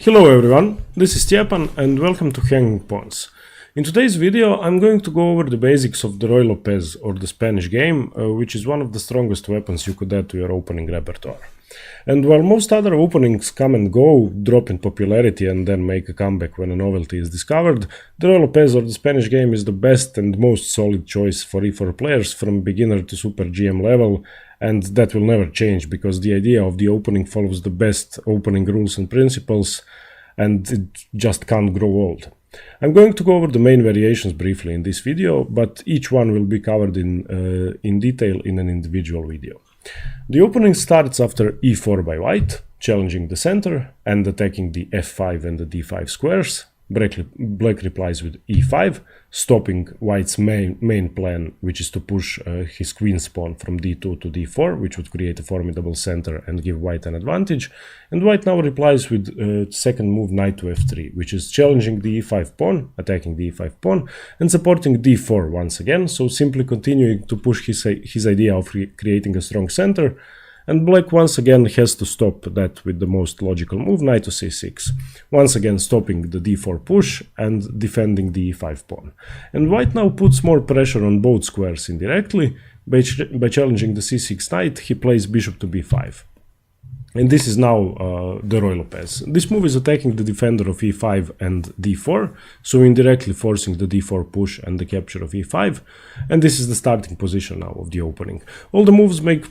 Hello everyone, this is Stjepan and welcome to Hanging Pawns. In today's video I'm going to go over the basics of the Ruy Lopez or the Spanish game, which is one of the strongest weapons you could add to your opening repertoire. And while most other openings come and go, drop in popularity and then make a comeback when a novelty is discovered, the Ruy Lopez or the Spanish game is the best and most solid choice for E4 players from beginner to super GM level, and that will never change because the idea of the opening follows the best opening rules and principles, and it just can't grow old. I'm going to go over the main variations briefly in this video, but each one will be covered in detail in an individual video. The opening starts after e4 by white, challenging the center and attacking the f5 and the d5 squares. Black replies with e5, stopping white's main plan, which is to push his queen's pawn from d2 to d4, which would create a formidable center and give white an advantage. And white now replies with second move knight to f3, which is challenging the e5 pawn, attacking the e5 pawn, and supporting d4 once again, so simply continuing to push his idea of creating a strong center. And black once again has to stop that with the most logical move, knight to c6, once again stopping the d4 push and defending the e5 pawn. And white now puts more pressure on both squares indirectly. By challenging the c6 knight, he plays bishop to b5. And this is now the Ruy Lopez. This move is attacking the defender of e5 and d4, so indirectly forcing the d4 push and the capture of e5. And this is the starting position now of the opening. All the moves make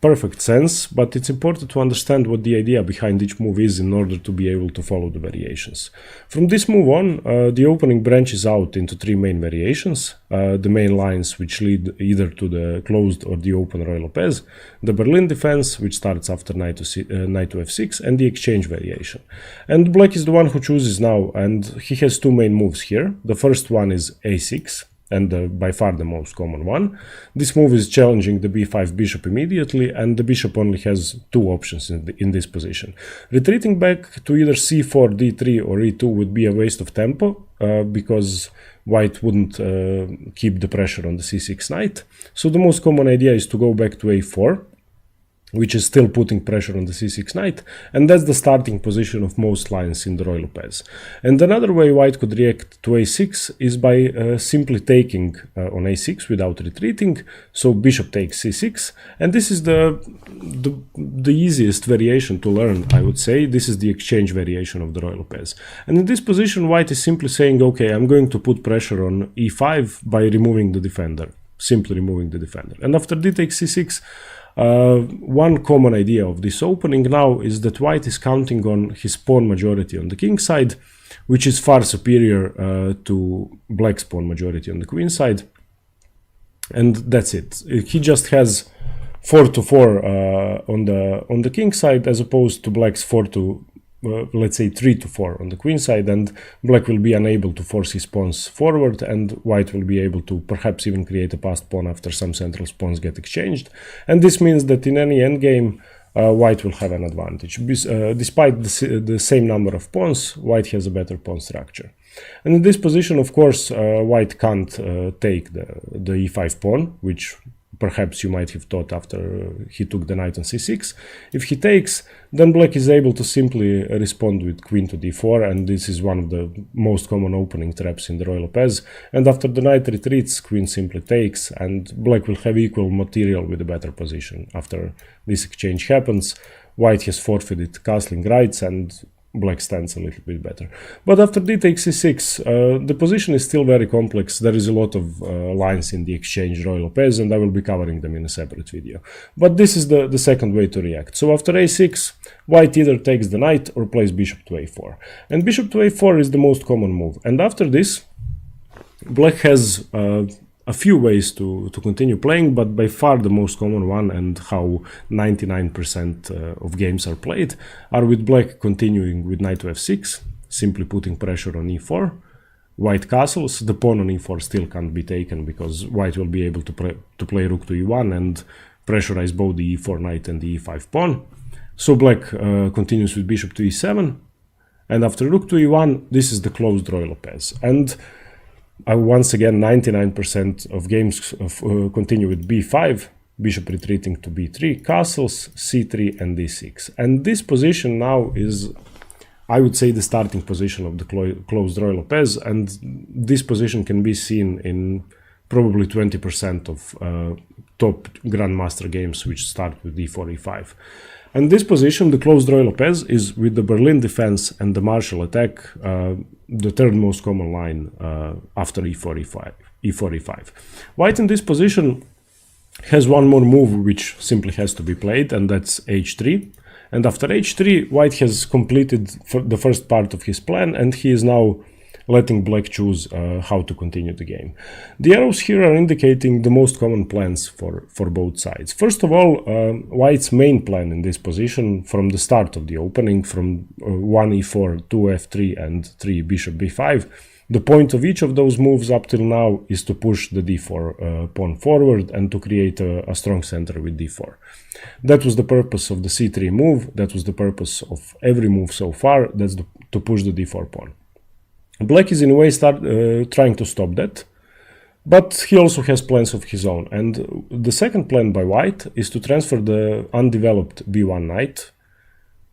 perfect sense, but it's important to understand what the idea behind each move is in order to be able to follow the variations. From this move on, the opening branches out into three main variations, the main lines which lead either to the closed or the open Ruy Lopez, the Berlin defense, which starts after knight to f6, and the exchange variation. And black is the one who chooses now, and he has two main moves here. The first one is a6, and by far the most common one. This move is challenging the b5 bishop immediately, and the bishop only has two options in this position. Retreating back to either c4, d3 or e2 would be a waste of tempo, because white wouldn't keep the pressure on the c6 knight. So the most common idea is to go back to a4, which is still putting pressure on the c6 knight, and that's the starting position of most lines in the Ruy Lopez. And another way white could react to a6 is by simply taking on a6 without retreating, so bishop takes c6, and this is the easiest variation to learn, I would say. This is the exchange variation of the Ruy Lopez. And in this position, white is simply saying, okay, I'm going to put pressure on e5 by removing the defender, simply removing the defender. And after d takes c6, one common idea of this opening now is that white is counting on his pawn majority on the king side, which is far superior to black's pawn majority on the queen side. And that's it. He just has 4 to 4 on the king side, as opposed to black's 4 to let's say 3 to 4 on the queen side, and black will be unable to force his pawns forward, and white will be able to perhaps even create a passed pawn after some central pawns get exchanged. And this means that in any endgame, white will have an advantage. Despite the same number of pawns, white has a better pawn structure. And in this position, of course, white can't take the e5 pawn, which perhaps you might have thought after he took the knight on c6. If he takes, then black is able to simply respond with queen to d4, and this is one of the most common opening traps in the Ruy Lopez. And after the knight retreats, queen simply takes, and black will have equal material with a better position. After this exchange happens, white has forfeited castling rights, and black stands a little bit better. But after d takes c6, the position is still very complex. There is a lot of lines in the exchange Ruy Lopez, and I will be covering them in a separate video. But this is the second way to react. So after a6, white either takes the knight or plays bishop to a4. And bishop to a4 is the most common move. And after this, black has a few ways to continue playing, but by far the most common one, and how 99% of games are played, are with black continuing with knight to f6, simply putting pressure on e4. White castles, the pawn on e4 still can't be taken because white will be able to play rook to e1 and pressurize both the e4 knight and the e5 pawn. So black continues with bishop to e7, and after rook to e1, this is the closed Ruy Lopez. And once again, 99% of games continue with b5, bishop retreating to b3, castles, c3 and d6. And this position now is I would say, the starting position of the closed Ruy Lopez, and this position can be seen in probably 20% of top Grandmaster games which start with d4, e5. And this position, the closed Ruy Lopez, is with the Berlin defense and the Marshall attack, the third most common line after e4, e5. White in this position has one more move which simply has to be played, and that's h3. And after h3, White has completed the first part of his plan, and he is now letting Black choose how to continue the game. The arrows here are indicating the most common plans for both sides. First of all, White's main plan in this position from the start of the opening, from 1 e4, 2 f3 and 3 bishop b5, the point of each of those moves up till now is to push the d4 pawn forward and to create a strong center with d4. That was the purpose of the c3 move, that was the purpose of every move so far, that's to push the d4 pawn. Black is in a way trying to stop that, but he also has plans of his own. And the second plan by White is to transfer the undeveloped b1 knight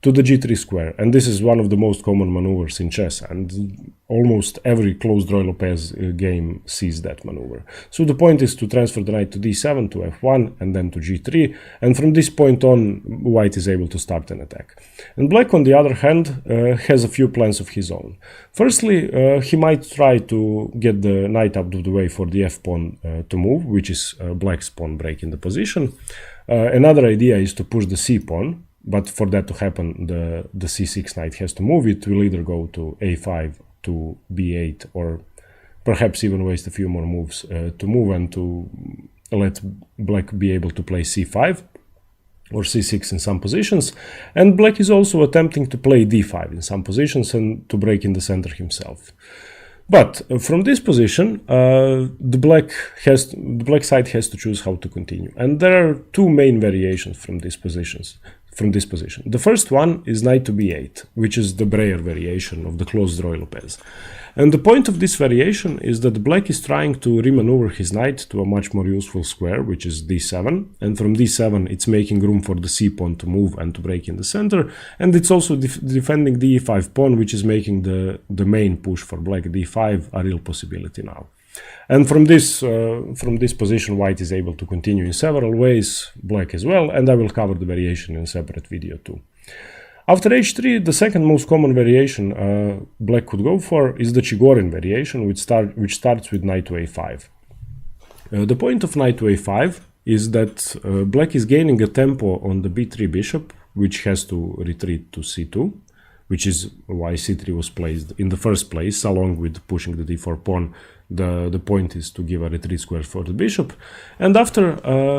to the g3 square. And this is one of the most common maneuvers in chess, and almost every closed Ruy Lopez game sees that maneuver. So the point is to transfer the knight to d7, to f1, and then to g3, and from this point on, White is able to start an attack. And Black, on the other hand, has a few plans of his own. Firstly, he might try to get the knight out of the way for the f-pawn to move, which is Black's pawn break in the position. Another idea is to push the c-pawn, but for that to happen, the c6 knight has to move. It will either go to a5, to b8, or perhaps even waste a few more moves to move and to let Black be able to play c5 or c6 in some positions. And Black is also attempting to play d5 in some positions and to break in the center himself. But from this position, the black side has to choose how to continue. And there are two main variations from this position. The first one is knight to b8, which is the Breyer variation of the closed Ruy Lopez. And the point of this variation is that Black is trying to remaneuver his knight to a much more useful square, which is d7. And from d7, it's making room for the c-pawn to move and to break in the center. And it's also defending the e5 pawn, which is making the main push for Black d5 a real possibility now. And from this position, White is able to continue in several ways, Black as well, and I will cover the variation in a separate video too. After h3, the second most common variation Black could go for is the Chigorin variation, which starts with knight to a5. The point of knight to a5 is that Black is gaining a tempo on the b3 bishop, which has to retreat to c2, which is why c3 was placed in the first place, along with pushing the d4 pawn. The point is to give a retreat square for the bishop. And after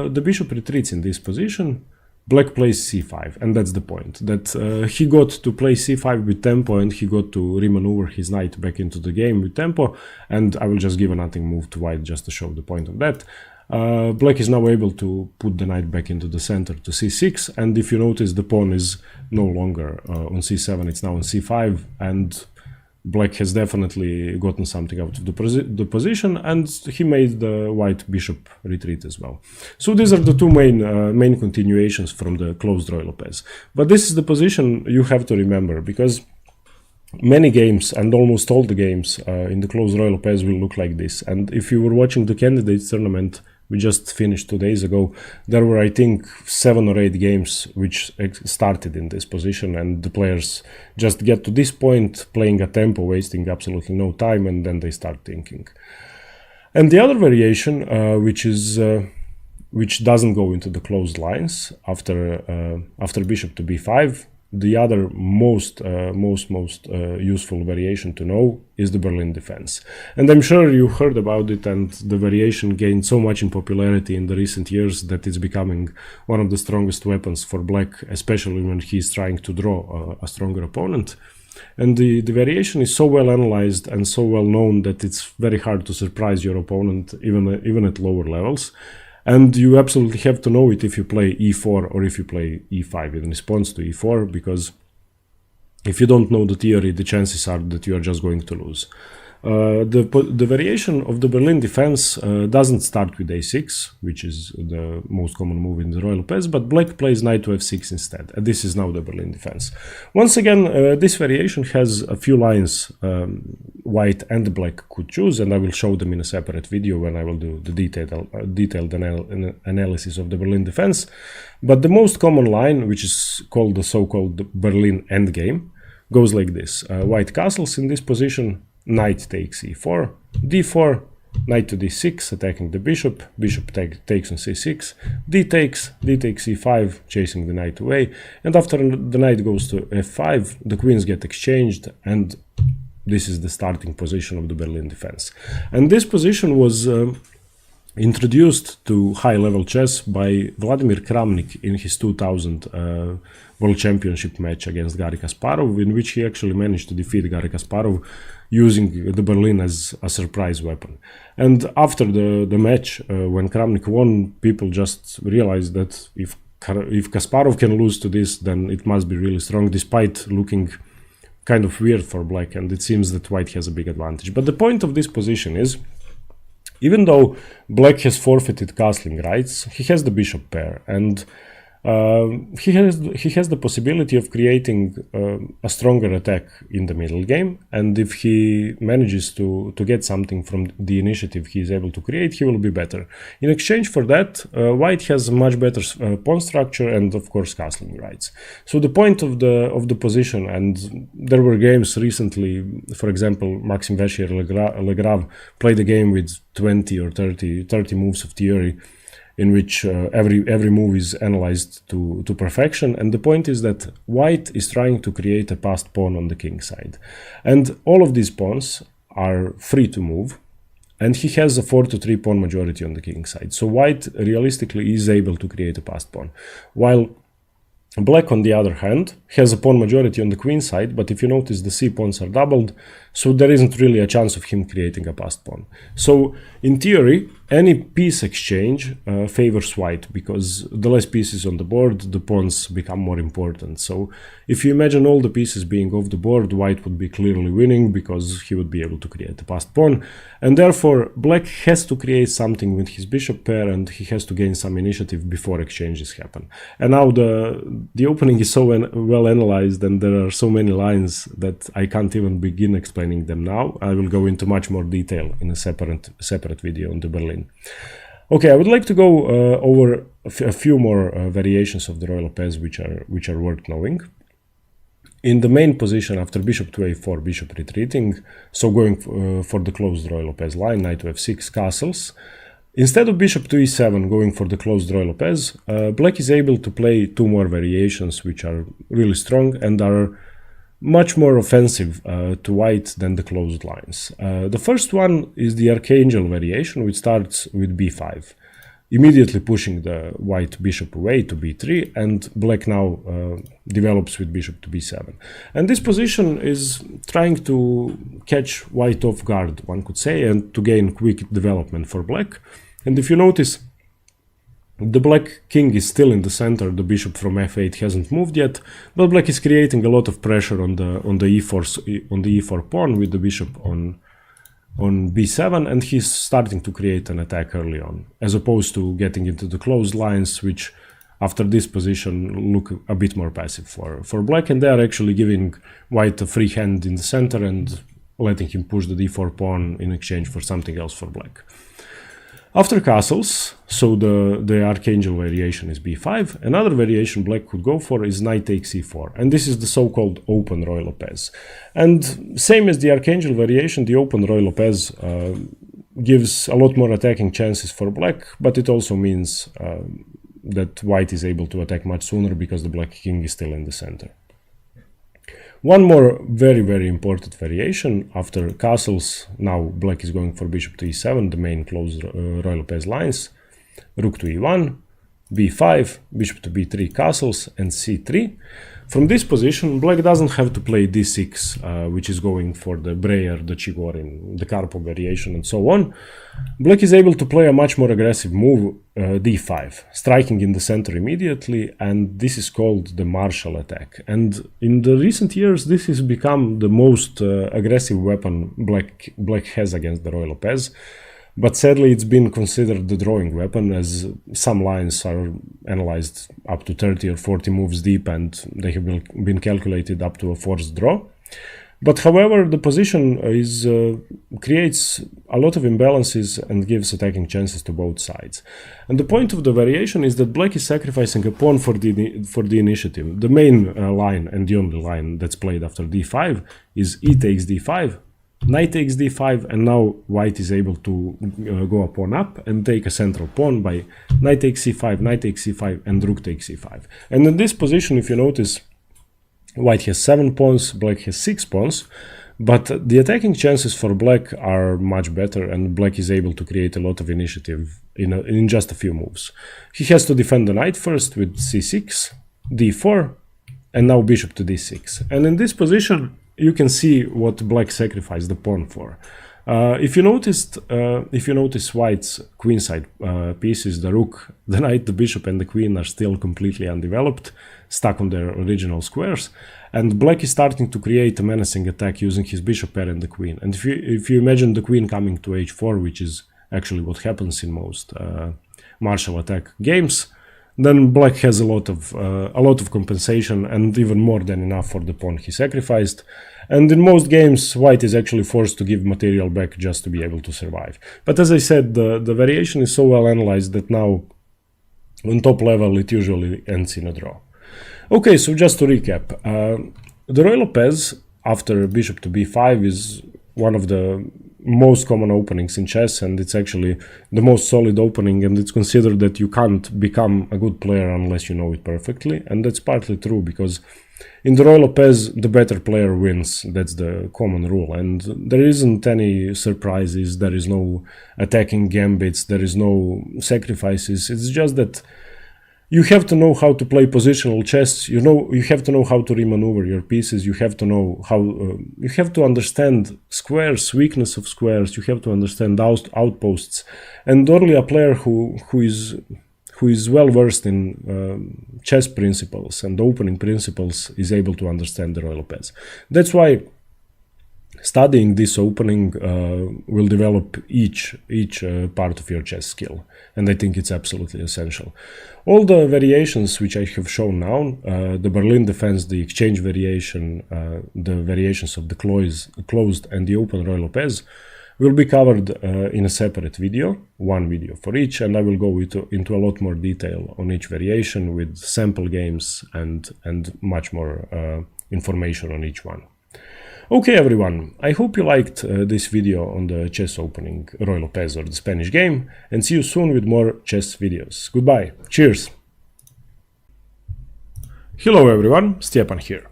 the bishop retreats in this position, Black plays c5, and that's the point. That he got to play c5 with tempo, and he got to remaneuver his knight back into the game with tempo. And I will just give a nothing move to White just to show the point of that. Black is now able to put the knight back into the center to c6, and if you notice, the pawn is no longer on c7, it's now on c5, and Black has definitely gotten something out of the position, and he made the White bishop retreat as well. So these are the two main continuations from the closed Ruy Lopez. But this is the position you have to remember, because many games, and almost all the games in the closed Ruy Lopez will look like this. And if you were watching the candidates tournament we just finished 2 days ago, there were, I think, 7 or 8 games which started in this position, and the players just get to this point playing a tempo, wasting absolutely no time, and then they start thinking. And the other variation, which doesn't go into the closed lines after bishop to b5, the other most useful variation to know is the Berlin defense. And I'm sure you heard about it, and the variation gained so much in popularity in the recent years that it's becoming one of the strongest weapons for Black, especially when he's trying to draw a stronger opponent. And the variation is so well analyzed and so well known that it's very hard to surprise your opponent even at lower levels. And you absolutely have to know it if you play e4 or if you play e5 in response to e4, because if you don't know the theory, the chances are that you are just going to lose. The variation of the Berlin defense doesn't start with a6, which is the most common move in the Ruy Lopez, but black plays knight to f6 instead, and this is now the Berlin defense. Once again, this variation has a few lines white and black could choose, and I will show them in a separate video when I will do the detailed analysis of the Berlin defense. But the most common line, which is called the so-called Berlin endgame, goes like this. White castles in this position, knight takes e4, d4, knight to d6, attacking the bishop, bishop takes on c6, d takes e5, chasing the knight away, and after the knight goes to f5, the queens get exchanged, and this is the starting position of the Berlin defense. And this position was introduced to high-level chess by Vladimir Kramnik in his 2000 World Championship match against Garry Kasparov, in which he actually managed to defeat Garry Kasparov using the Berlin as a surprise weapon. And after the match, when Kramnik won, people just realized that if Kasparov can lose to this, then it must be really strong, despite looking kind of weird for black, and it seems that white has a big advantage. But the point of this position is, even though black has forfeited castling rights, he has the bishop pair, and he has the possibility of creating a stronger attack in the middle game, and if he manages to get something from the initiative he is able to create, he will be better. In exchange for that, white has a much better pawn structure and of course castling rights. So the point of the position, and there were games recently, for example, Maxime Verchier-Legrave played a game with 20 or 30 moves of theory, in which every move is analyzed to perfection, and the point is that white is trying to create a passed pawn on the king side, and all of these pawns are free to move, and he has a 4-3 pawn majority on the king side, so white realistically is able to create a passed pawn, while black, on the other hand, has a pawn majority on the queen side, but if you notice, the c pawns are doubled, so there isn't really a chance of him creating a passed pawn. So, in theory, any piece exchange favors white, because the less pieces on the board, the pawns become more important. So, if you imagine all the pieces being off the board, white would be clearly winning, because he would be able to create a passed pawn, and therefore, black has to create something with his bishop pair, and he has to gain some initiative before exchanges happen. And now the opening is so well analyzed, and there are so many lines that I can't even begin explaining them now. I will go into much more detail in a separate video on the Berlin. Okay, I would like to go over a few more variations of the Ruy Lopez which are worth knowing. In the main position, after bishop to a4, bishop retreating, so going for the closed Ruy Lopez line, knight to f6, castles. Instead of bishop to e7 going for the closed Ruy Lopez, black is able to play two more variations which are really strong and are much more offensive to white than the closed lines. The first one is the Archangel variation, which starts with b5, immediately pushing the white bishop away to b3, and black now develops with bishop to b7. And this position is trying to catch white off guard, one could say, and to gain quick development for black. And if you notice, the black king is still in the center, the bishop from f8 hasn't moved yet, but black is creating a lot of pressure on the e4 pawn with the bishop on b7, and he's starting to create an attack early on, as opposed to getting into the closed lines, which after this position look a bit more passive for black, and they are actually giving white a free hand in the center and letting him push the d4 pawn in exchange for something else for black. After castles, so the Archangel variation is b5, another variation black could go for is knight takes e4, and this is the so-called open Ruy Lopez. And same as the Archangel variation, the open Ruy Lopez gives a lot more attacking chances for black, but it also means that white is able to attack much sooner because the black king is still in the center. One more very important variation after castles, now black is going for bishop to e7, the main closed Ruy Lopez lines, rook to e1, b5, bishop to b3 castles, and c3. From this position, black doesn't have to play d6, which is going for the Breyer, the Chigorin, the Karpov variation, and so on. Black is able to play a much more aggressive move, d5, striking in the center immediately, and this is called the Marshall attack. And in the recent years, this has become the most aggressive weapon black has against the Ruy Lopez. But sadly, it's been considered the drawing weapon, as some lines are analyzed up to 30 or 40 moves deep, and they have been calculated up to a forced draw. But however, the position creates a lot of imbalances and gives attacking chances to both sides. And the point of the variation is that black is sacrificing a pawn for the initiative. The main line, and the only line that's played after d5, is e takes d5, knight takes d5, and now white is able to go a pawn up and take a central pawn by knight takes c5, knight takes c5, and rook takes c5. And in this position, if you notice, white has 7 pawns, black has 6 pawns, but the attacking chances for black are much better, and black is able to create a lot of initiative in just a few moves. He has to defend the knight first with c6, d4, and now bishop to d6. And in this position, you can see what black sacrificed the pawn for. If you notice white's queenside pieces, the rook, the knight, the bishop, and the queen are still completely undeveloped, stuck on their original squares, and black is starting to create a menacing attack using his bishop pair and the queen. And if you imagine the queen coming to h4, which is actually what happens in most Marshall attack games, then black has a lot of compensation, and even more than enough for the pawn he sacrificed. And in most games, white is actually forced to give material back just to be able to survive. But as I said, the variation is so well analyzed that now, on top level, it usually ends in a draw. Okay, so just to recap, the Ruy Lopez after bishop to b5 is one of the most common openings in chess, and it's actually the most solid opening, and it's considered that you can't become a good player unless you know it perfectly. And that's partly true, because in the Ruy Lopez, the better player wins. That's the common rule, and there isn't any surprises, there is no attacking gambits, there is no sacrifices. It's just that you have to know how to play positional chess. You have to know how to remaneuver your pieces. You have to know how. You have to understand squares, weakness of squares. You have to understand outposts. And only a player who is well versed in chess principles and opening principles is able to understand the Ruy Lopez. That's why studying this opening will develop each part of your chess skill, and I think it's absolutely essential. All the variations which I have shown now, the Berlin defense, the exchange variation, the variations of the closed and the open Ruy Lopez, will be covered in a separate video, one video for each, and I will go into a lot more detail on each variation with sample games and much more information on each one. Okay everyone, I hope you liked this video on the chess opening Ruy Lopez or the Spanish game, and see you soon with more chess videos. Goodbye, cheers! Hello everyone, Stjepan here.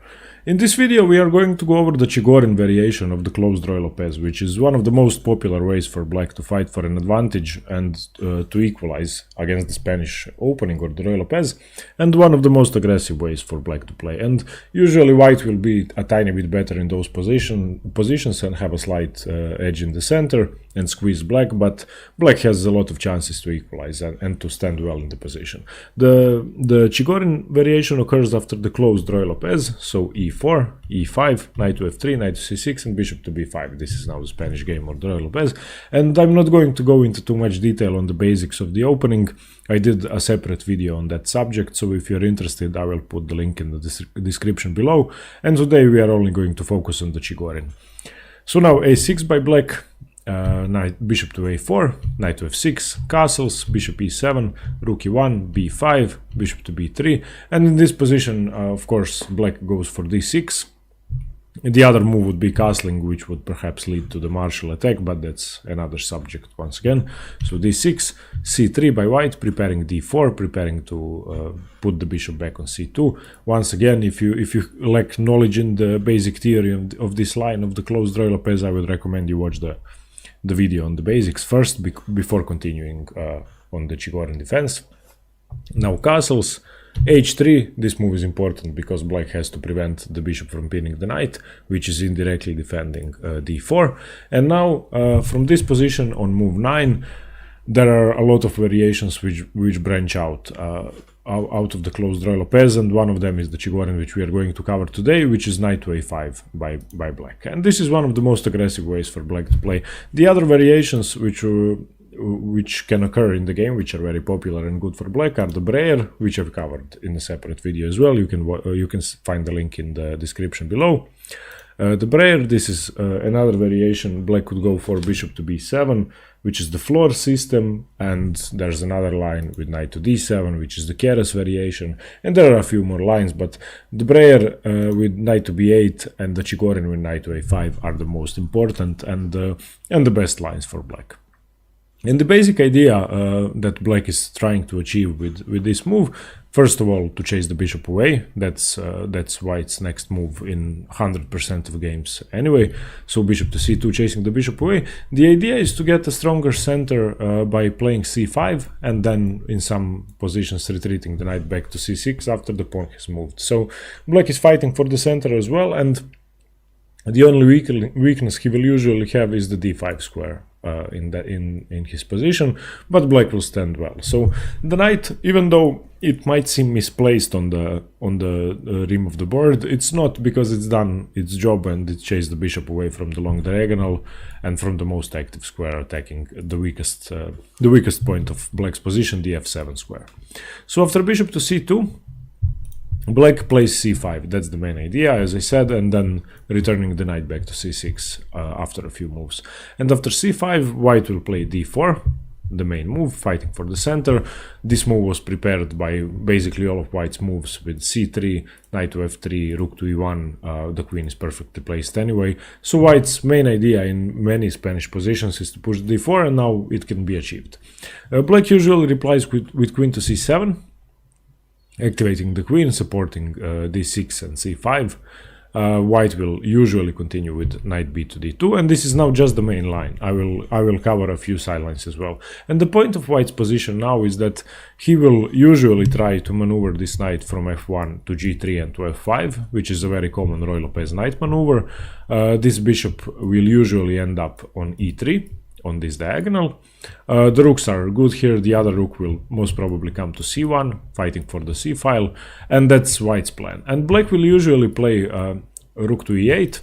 In this video we are going to go over the Chigorin variation of the closed Ruy Lopez, which is one of the most popular ways for black to fight for an advantage and to equalize against the Spanish opening or the Ruy Lopez, and one of the most aggressive ways for black to play. And usually white will be a tiny bit better in those positions and have a slight edge in the center and squeeze black, but black has a lot of chances to equalize and to stand well in the position. The Chigorin variation occurs after the closed Ruy Lopez, so e4, e5, knight to f3, knight to c6, and bishop to b5. This is now the Spanish game or the Ruy Lopez, and I'm not going to go into too much detail on the basics of the opening. I did a separate video on that subject, so if you're interested, I will put the link in the description below. And today we are only going to focus on the Chigorin. So now a6 by black, bishop to a4, knight to f6, castles, bishop e7, rook e1, b5, bishop to b3, and in this position, of course, black goes for d6. The other move would be castling, which would perhaps lead to the Marshall attack, but that's another subject once again. So d6, c3 by white, preparing d4, preparing to put the bishop back on c2. Once again, if you lack knowledge in the basic theory of this line of the closed Ruy Lopez, I would recommend you watch the video on the basics first before continuing on the Chigorin defense. Now castles, h3, this move is important because black has to prevent the bishop from pinning the knight, which is indirectly defending d4. And now from this position on move 9, there are a lot of variations which branch out of the closed Ruy Lopez, and one of them is the Chigorin, which we are going to cover today, which is knight to a5 by black. And this is one of the most aggressive ways for black to play. The other variations which can occur in the game, which are very popular and good for black, are the Breyer, which I've covered in a separate video as well. You can find the link in the description below. The Breyer, this is another variation. Black could go for bishop to b7, which is the floor system, and there's another line with knight to d7, which is the Keres variation, and there are a few more lines, but the Breyer with knight to b8 and the Chigorin with knight to a5 are the most important and the best lines for black. And the basic idea that black is trying to achieve with this move, first of all, to chase the bishop away. That's white's next move in 100% of games anyway. So bishop to c2, chasing the bishop away. The idea is to get a stronger center by playing c5 and then in some positions retreating the knight back to c6 after the pawn has moved. So black is fighting for the center as well, and the only weakness he will usually have is the d5 square in his position, but black will stand well. So the knight, even though it might seem misplaced on the rim of the board, it's not, because it's done its job and it chased the bishop away from the long diagonal and from the most active square, attacking the weakest point of black's position, the f7 square. So after bishop to c2, black plays c5, that's the main idea, as I said, and then returning the knight back to c6 after a few moves. And after c5, white will play d4, the main move, fighting for the center. This move was prepared by basically all of white's moves with c3, knight to f3, rook to e1, the queen is perfectly placed anyway. So white's main idea in many Spanish positions is to push d4, and now it can be achieved. Black usually replies with queen to c7, activating the queen, supporting d6 and c5. White will usually continue with knight b to d2, and this is now just the main line. I will cover a few side lines as well. And the point of white's position now is that he will usually try to maneuver this knight from f1 to g3 and to f5, which is a very common Ruy Lopez knight maneuver. This bishop will usually end up on e3, on this diagonal. The rooks are good here. The other rook will most probably come to c1, fighting for the c file, and that's white's plan. And black will usually play rook to e8,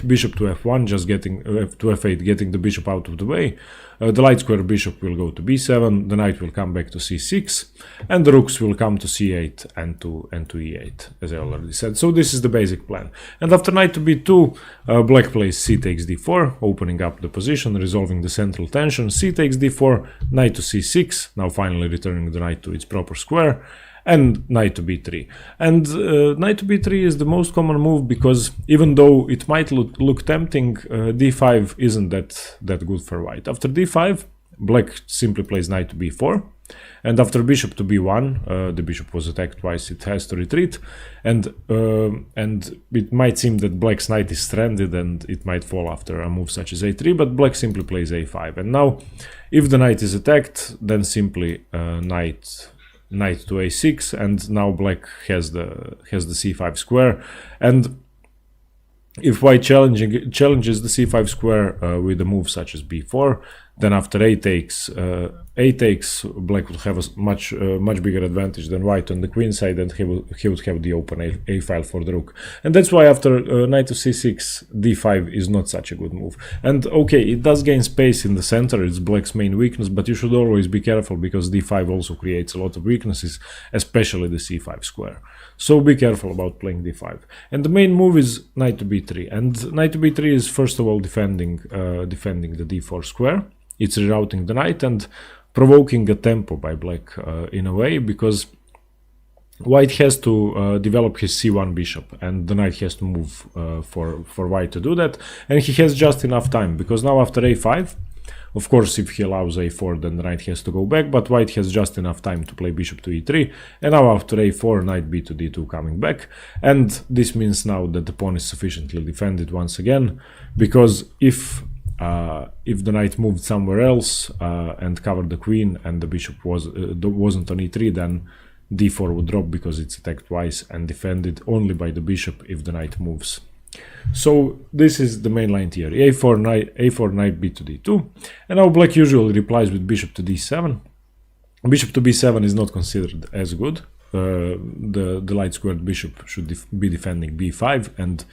bishop to f1, just getting to f8, getting the bishop out of the way. The light square bishop will go to b7, the knight will come back to c6, and the rooks will come to c8 and to e8, as I already said. So this is the basic plan. And after knight to b2, black plays c takes d4, opening up the position, resolving the central tension. C takes d4, knight to c6, now finally returning the knight to its proper square, and knight to b3. And knight to b3 is the most common move, because even though it might look tempting, d5 isn't that good for white. After d5, black simply plays knight to b4, and after bishop to b1, the bishop was attacked twice, it has to retreat, and it might seem that black's knight is stranded and it might fall after a move such as a3, but black simply plays a5. And now, if the knight is attacked, then simply knight to a6, and now black has the c5 square. And if white challenges the c5 square with a move such as b4, then after a takes, black would have a much bigger advantage than white on the queen side, and he would have the open a file for the rook. And that's why after knight to c6, d5 is not such a good move. And okay, it does gain space in the center, it's black's main weakness, but you should always be careful, because d5 also creates a lot of weaknesses, especially the c5 square. So be careful about playing d5. And the main move is knight to b3, and knight to b3 is first of all defending the d4 square. It's rerouting the knight and provoking a tempo by black in a way, because white has to develop his c1 bishop, and the knight has to move for white to do that, and he has just enough time, because now after a5, of course if he allows a4, then the knight has to go back, but white has just enough time to play bishop to e3, and now after a4, knight b to d2 coming back. And this means now that the pawn is sufficiently defended once again, because if if the knight moved somewhere else and covered the queen and the bishop wasn't on e3, then d4 would drop because it's attacked twice and defended only by the bishop if the knight moves. So this is the main line theory: a4 knight b to d2, and now black usually replies with bishop to d7. Bishop to b7 is not considered as good. The light squared bishop should be defending b5 and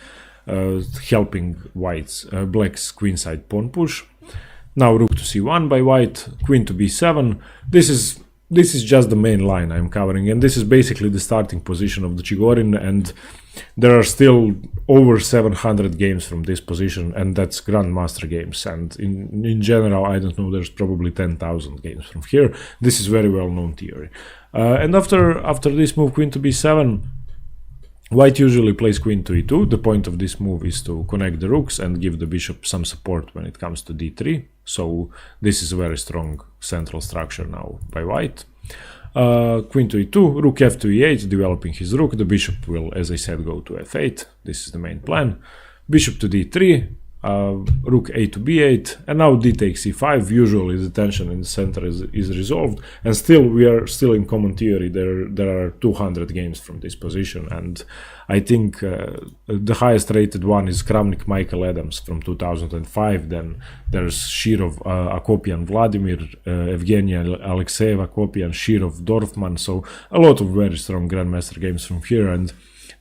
helping black's queenside pawn push. Now rook to c1 by white, queen to b7. This is just the main line I'm covering, and this is basically the starting position of the Chigorin, and there are still over 700 games from this position, and that's Grandmaster games, and in general, I don't know, there's probably 10,000 games from here. This is very well known theory. And after this move, queen to b7, white usually plays queen to e2. The point of this move is to connect the rooks and give the bishop some support when it comes to d3. So this is a very strong central structure now by white. Queen to e2, rook f to e8, developing his rook. The bishop will, as I said, go to f8. This is the main plan. Bishop to d3, rook a to b8, and now d takes e5. Usually the tension in the center is resolved, and still we are still in common theory. There are 200 games from this position, and I think the highest rated one is Kramnik Michael Adams from 2005. Then there's Shirov Akopian Vladimir, Evgenia Alexeeva Akopian, Shirov Dorfman. So a lot of very strong Grandmaster games from here, and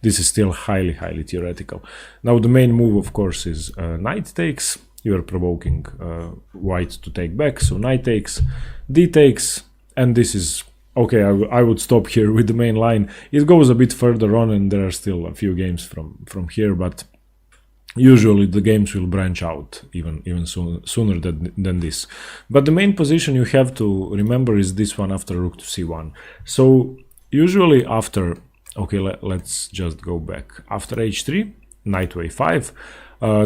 this is still highly theoretical. Now the main move, of course, is knight takes. You are provoking white to take back, so knight takes, d takes, and this is okay. I would stop here with the main line. It goes a bit further on, and there are still a few games from here, but usually the games will branch out even sooner than this. But the main position you have to remember is this one after rook to c1. So usually after, okay, let's just go back. After h3, knight to a5,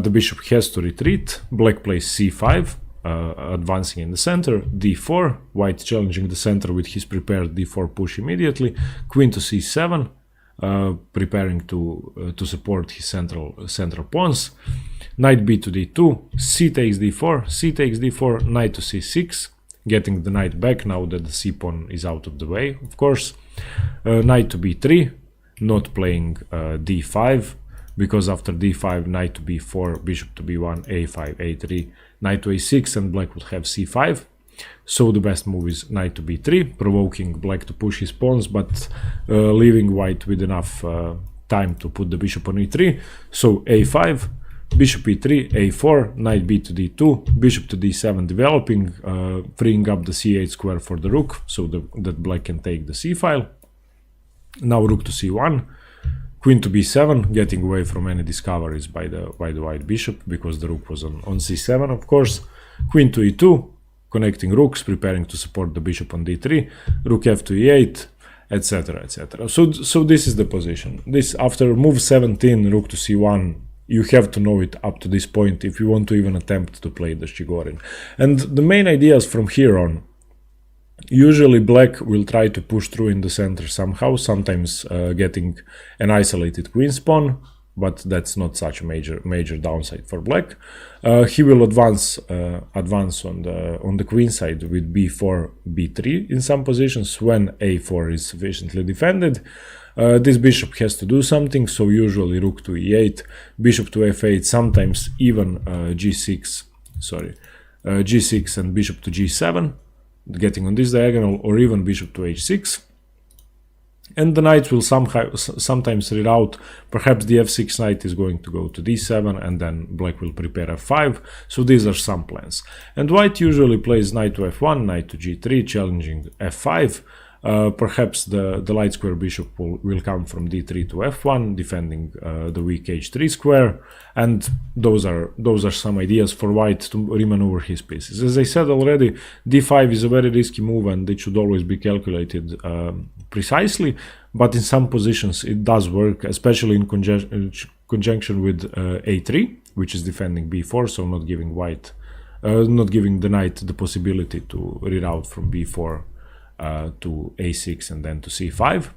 the bishop has to retreat. Black plays c5, advancing in the center. d4, white challenging the center with his prepared d4 push immediately. Queen to c7, preparing to support his central pawns. Knight b to d2, c takes d4, c takes d4, knight to c6, getting the knight back now that the c pawn is out of the way, of course. Knight to b3, not playing d5, because after d5, knight to b4, bishop to b1, a5, a3, knight to a6, and black would have c5. So the best move is knight to b3, provoking black to push his pawns, but leaving white with enough time to put the bishop on e3. So a5, bishop e3, a4, knight b to d2, bishop to d7 developing, freeing up the c8 square for the rook, so that black can take the c file. Now rook to c1, queen to b7, getting away from any discoveries by the white bishop, because the rook was on c7, of course. Queen to e2, connecting rooks, preparing to support the bishop on d3, rook f to e8, etc, etc. So this is the position. This, after move 17, rook to c1, you have to know it up to this point if you want to even attempt to play the Chigorin. And the main ideas from here on: usually black will try to push through in the center somehow, sometimes getting an isolated queen's pawn, but that's not such a major downside for black. He will advance on the queen side with b4, b3 in some positions when a4 is sufficiently defended. This bishop has to do something, so usually rook to e8, bishop to f8, sometimes even g6 and bishop to g7, getting on this diagonal, or even bishop to h6. And the knight will sometimes reroute. Perhaps the f6 knight is going to go to d7, and then black will prepare f5. So these are some plans. And white usually plays knight to f1, knight to g3, challenging f5. Perhaps the light square bishop will come from d3 to f1, defending the weak h3 square, and those are some ideas for white to remaneuver his pieces. As I said already, d5 is a very risky move, and it should always be calculated precisely, but in some positions it does work, especially in conjunction with a3, which is defending b4, so not giving the knight the possibility to reroute from b4 to a6 and then to c5.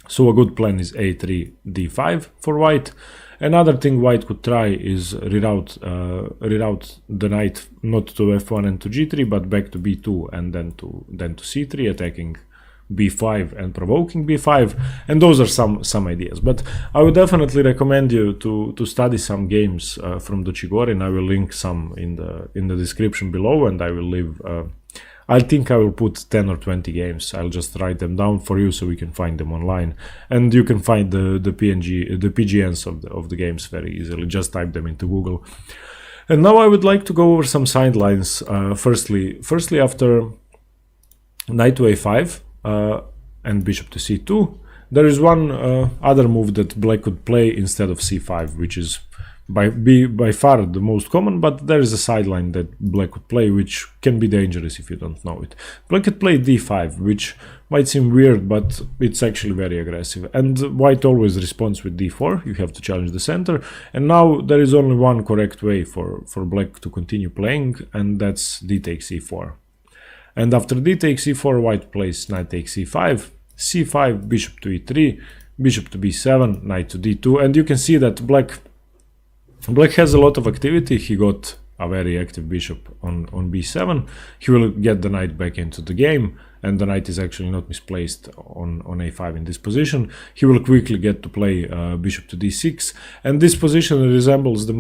So a good plan is a3, d5 for white. Another thing white could try is reroute the knight not to f1 and to g3, but back to b2 and then to c3, attacking b5 and provoking b5, and those are some ideas. But I would definitely recommend you to study some games from the Chigorin. I will link some in the description below, and I will leave I think I will put 10 or 20 games. I'll just write them down for you so we can find them online, and you can find the PGNs of the games very easily. Just type them into Google. And now I would like to go over some sidelines. Firstly, after knight to a5 and bishop to c2, there is one other move that black could play instead of c5, which is by far the most common, but there is a sideline that black could play which can be dangerous if you don't know it. Black could play d5, which might seem weird, but it's actually very aggressive, and white always responds with d4. You have to challenge the center, and now there is only one correct way for black to continue playing, and that's d takes e4. And after d takes e4, white plays knight takes c5, c5, bishop to e3, bishop to b7, knight to d2, and you can see that Black has a lot of activity. He got a very active bishop on b7. He will get the knight back into the game, and the knight is actually not misplaced on a5 in this position. He will quickly get to play bishop to d6, and this position resembles the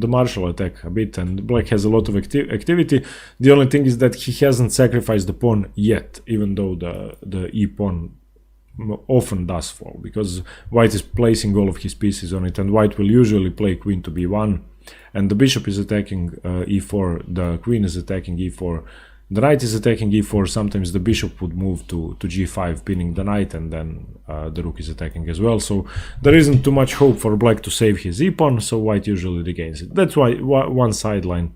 martial attack a bit, and black has a lot of activity. The only thing is that he hasn't sacrificed the pawn yet, even though the e pawn often does fall, because white is placing all of his pieces on it, and white will usually play queen to b1, and the bishop is attacking e4, the queen is attacking e4, the knight is attacking e4. Sometimes the bishop would move to g5, pinning the knight, and then the rook is attacking as well. So there isn't too much hope for black to save his e-pawn, so white usually regains it. That's why one sideline.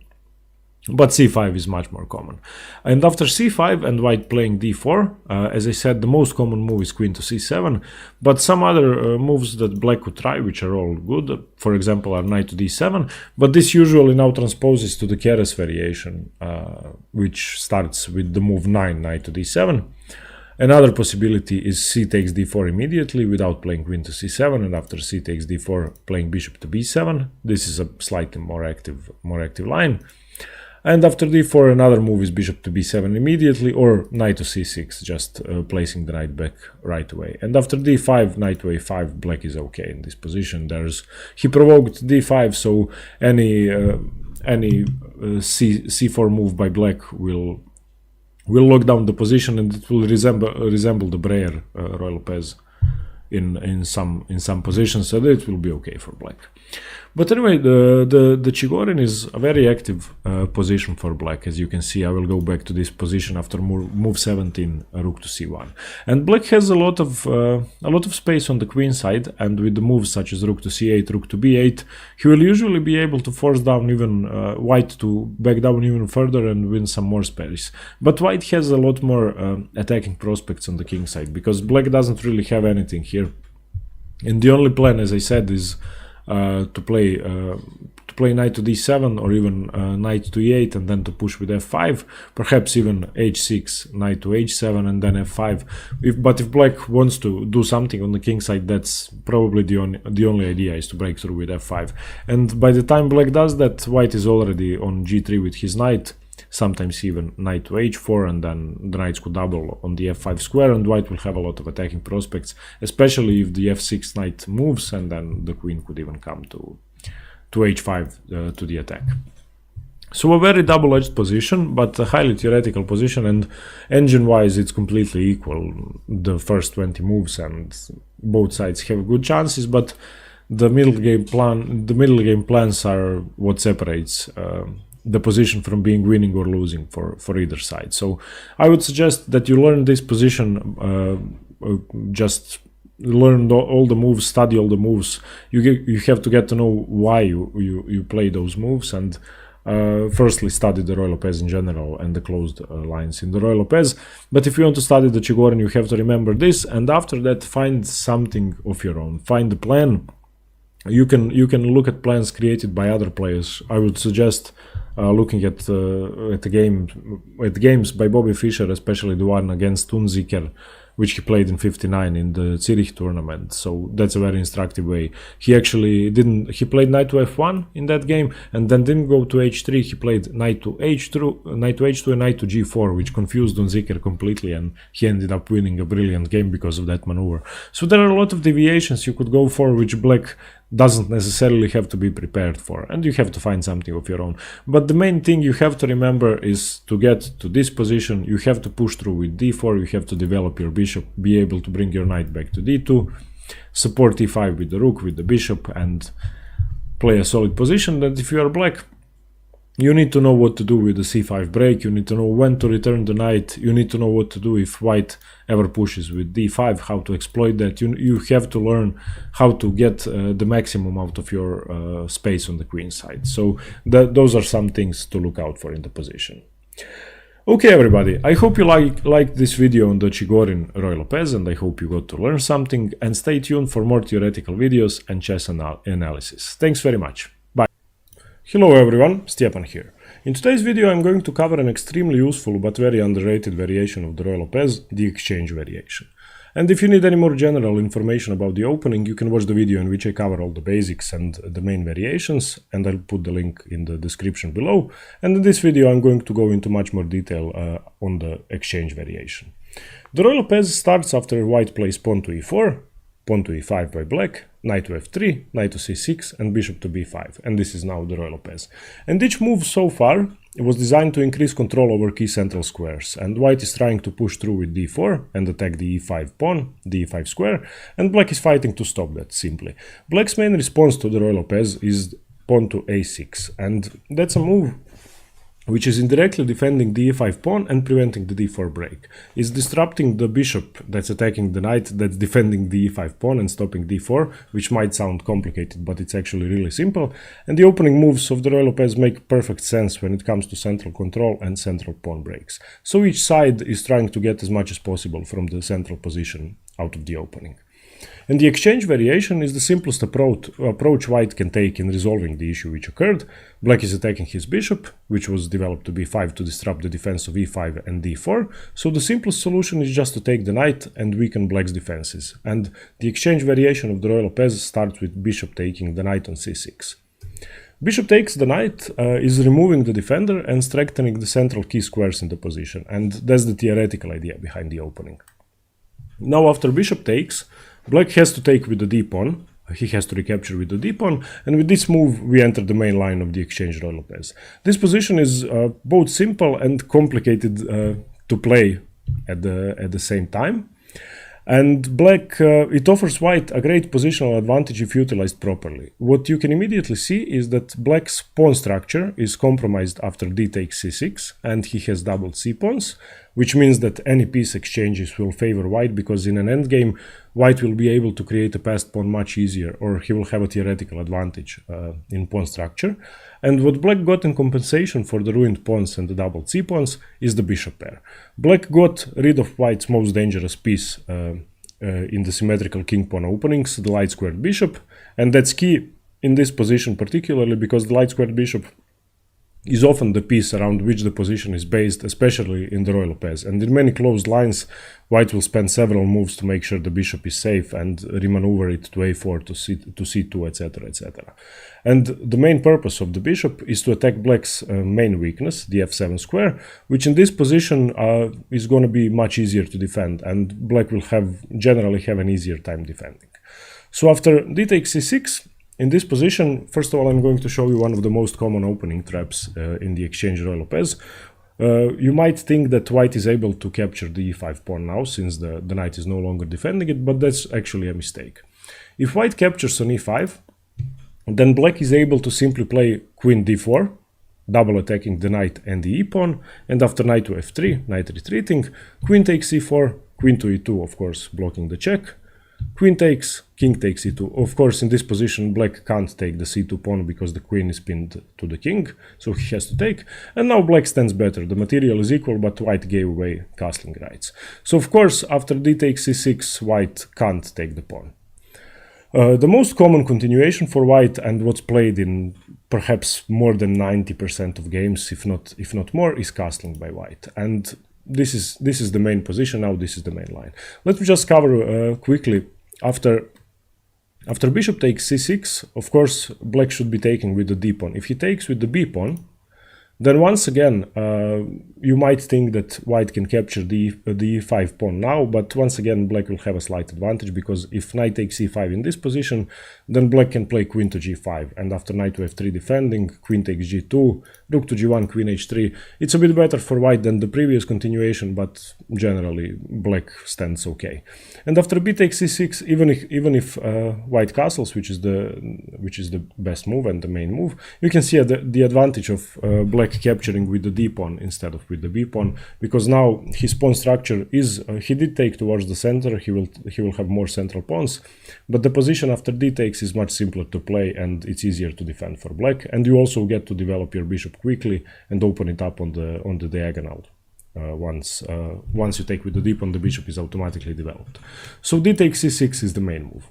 But c5 is much more common. And after c5 and white playing d4, as I said, the most common move is queen to c7, but some other moves that black could try, which are all good, for example, are knight to d7, but this usually now transposes to the Keres variation, which starts with the move 9, knight to d7. Another possibility is c takes d4 immediately without playing queen to c7, and after c takes d4, playing bishop to b7. This is a slightly more active line. And after d4, another move is bishop to b7 immediately, or knight to c6, just placing the knight back right away. And after d5, knight to a5, black is okay in this position. He provoked d5, so any c4 move by black will lock down the position, and it will resemble the Breyer Ruy Lopez in some positions, so it will be okay for black. But anyway, the Chigorin is a very active position for black. As you can see, I will go back to this position after move 17, rook to c1. And black has a lot of space on the queen side, and with the moves such as rook to c8, rook to b8, he will usually be able to force down even white to back down even further and win some more space. But white has a lot more attacking prospects on the king side, because black doesn't really have anything here. And the only plan, as I said, is to play knight to d7, or even knight to e8, and then to push with f5, perhaps even h6, knight to h7, and then f5. But if black wants to do something on the king side, that's probably the only idea, is to break through with f5. And by the time black does that, white is already on g3 with his knight, sometimes even knight to h4, and then the knights could double on the f5 square, and white will have a lot of attacking prospects, especially if the f6 knight moves, and then the queen could even come to h5 to the attack. So a very double-edged position, but a highly theoretical position, and engine-wise it's completely equal, the first 20 moves, and both sides have good chances, but the middle game plans are what separates the position from being winning or losing for either side. So I would suggest that you learn this position, just learn all the moves, study all the moves. You have to get to know why you play those moves, and firstly study the Ruy Lopez in general and the closed lines in the Ruy Lopez. But if you want to study the Chigorin, you have to remember this, and after that find something of your own. Find the plan. You can look at plans created by other players. I would suggest looking at games by Bobby Fischer, especially the one against Unziker, which he played in 59 in the Zurich tournament. So that's a very instructive way. He actually he played knight to f1 in that game, and then didn't go to h3. He played knight to h2 and knight to g4, which confused Unzicker completely, and he ended up winning a brilliant game because of that maneuver. So there are a lot of deviations you could go for, which black doesn't necessarily have to be prepared for, and you have to find something of your own. But the main thing you have to remember is to get to this position, you have to push through with d4, you have to develop your bishop, be able to bring your knight back to d2, support e5 with the rook, with the bishop, and play a solid position. That if you are black, you need to know what to do with the c5 break, you need to know when to return the knight, you need to know what to do if white ever pushes with d5, how to exploit that. You have to learn how to get the maximum out of your space on the queen side. So those are some things to look out for in the position. Okay, everybody, I hope you liked this video on the Chigorin Ruy Lopez, and I hope you got to learn something, and stay tuned for more theoretical videos and chess analysis. Thanks very much. Hello everyone, Stjepan here. In today's video I'm going to cover an extremely useful but very underrated variation of the Ruy Lopez, the exchange variation. And if you need any more general information about the opening, you can watch the video in which I cover all the basics and the main variations, and I'll put the link in the description below. And in this video I'm going to go into much more detail on the exchange variation. The Ruy Lopez starts after white plays pawn to e4, pawn to e5 by black, knight to f3, knight to c6, and bishop to b5, and this is now the Ruy Lopez. And each move so far was designed to increase control over key central squares, and white is trying to push through with d4 and attack the e5 pawn, the e5 square, and black is fighting to stop that, simply. Black's main response to the Ruy Lopez is pawn to a6, and that's a move which is indirectly defending the e5 pawn and preventing the d4 break. It's disrupting the bishop that's attacking the knight that's defending the e5 pawn and stopping d4, which might sound complicated, but it's actually really simple. And the opening moves of the Ruy Lopez make perfect sense when it comes to central control and central pawn breaks. So each side is trying to get as much as possible from the central position out of the opening. And the exchange variation is the simplest approach white can take in resolving the issue which occurred. Black is attacking his bishop, which was developed to b5 to disrupt the defense of e5 and d4, so the simplest solution is just to take the knight and weaken black's defenses. And the exchange variation of the Ruy Lopez starts with bishop taking the knight on c6. Bishop takes the knight is removing the defender and strengthening the central key squares in the position, and that's the theoretical idea behind the opening. Now after bishop takes, black has to take with the d-pawn, he has to recapture with the d-pawn, and with this move we enter the main line of the exchange Ruy Lopez. This position is both simple and complicated to play at the same time. And black, it offers white a great positional advantage if utilized properly. What you can immediately see is that black's pawn structure is compromised after d takes c6, and he has doubled c-pawns, which means that any piece exchanges will favor white, because in an endgame, white will be able to create a passed pawn much easier, or he will have a theoretical advantage in pawn structure. And what black got in compensation for the ruined pawns and the doubled c-pawns is the bishop pair. Black got rid of white's most dangerous piece in the symmetrical king-pawn openings, the light-squared bishop, and that's key in this position particularly because the light-squared bishop is often the piece around which the position is based, especially in the Ruy Lopez. And in many closed lines, white will spend several moves to make sure the bishop is safe and remaneuver it to a4, to c2, etc., etc. And the main purpose of the bishop is to attack black's main weakness, the f7 square, which in this position is going to be much easier to defend, and black will generally have an easier time defending. So after d takes c6, in this position, first of all, I'm going to show you one of the most common opening traps in the exchange Ruy Lopez. You might think that white is able to capture the e5 pawn now, since the knight is no longer defending it, but that's actually a mistake. If white captures on e5, then black is able to simply play queen d4, double attacking the knight and the e-pawn, and after knight to f3, knight retreating, queen takes e4, queen to e2, of course, blocking the check, queen takes, king takes e2. Of course, in this position, black can't take the c2 pawn because the queen is pinned to the king, so he has to take. And now black stands better. The material is equal, but white gave away castling rights. So, of course, after d takes c6, white can't take the pawn. The most common continuation for white, and what's played in perhaps more than 90% of games, if not more, is castling by white. And this is the main position. Now this is the main line. Let me just cover quickly. After bishop takes c6, of course, black should be taking with the d pawn. If he takes with the b pawn, then once again, you might think that white can capture the e5 pawn now, but once again, black will have a slight advantage, because if knight takes e5 in this position, then black can play queen to g5, and after knight to f3 defending, queen takes g2, rook to g1, queen h3. It's a bit better for white than the previous continuation, but generally black stands okay. And after b takes c6, even if white castles, which is the best move and the main move, you can see the advantage of black capturing with the d pawn instead of with the b pawn, because now his pawn structure is he did take towards the center. He will have more central pawns, but the position after d takes is much simpler to play, and it's easier to defend for black, and you also get to develop your bishop quickly and open it up on the diagonal. Once you take with the d pawn, the bishop is automatically developed. So d takes c6 is the main move.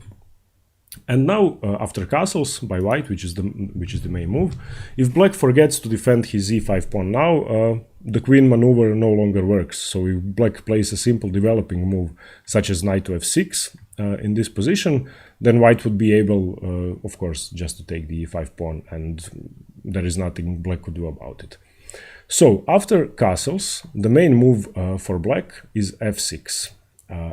And now, after castles by white, which is the main move, if black forgets to defend his e5 pawn now, the queen maneuver no longer works. So if black plays a simple developing move, such as knight to f6 in this position, then white would be able, of course, just to take the e5 pawn, and there is nothing black could do about it. So after castles, the main move for black is f6.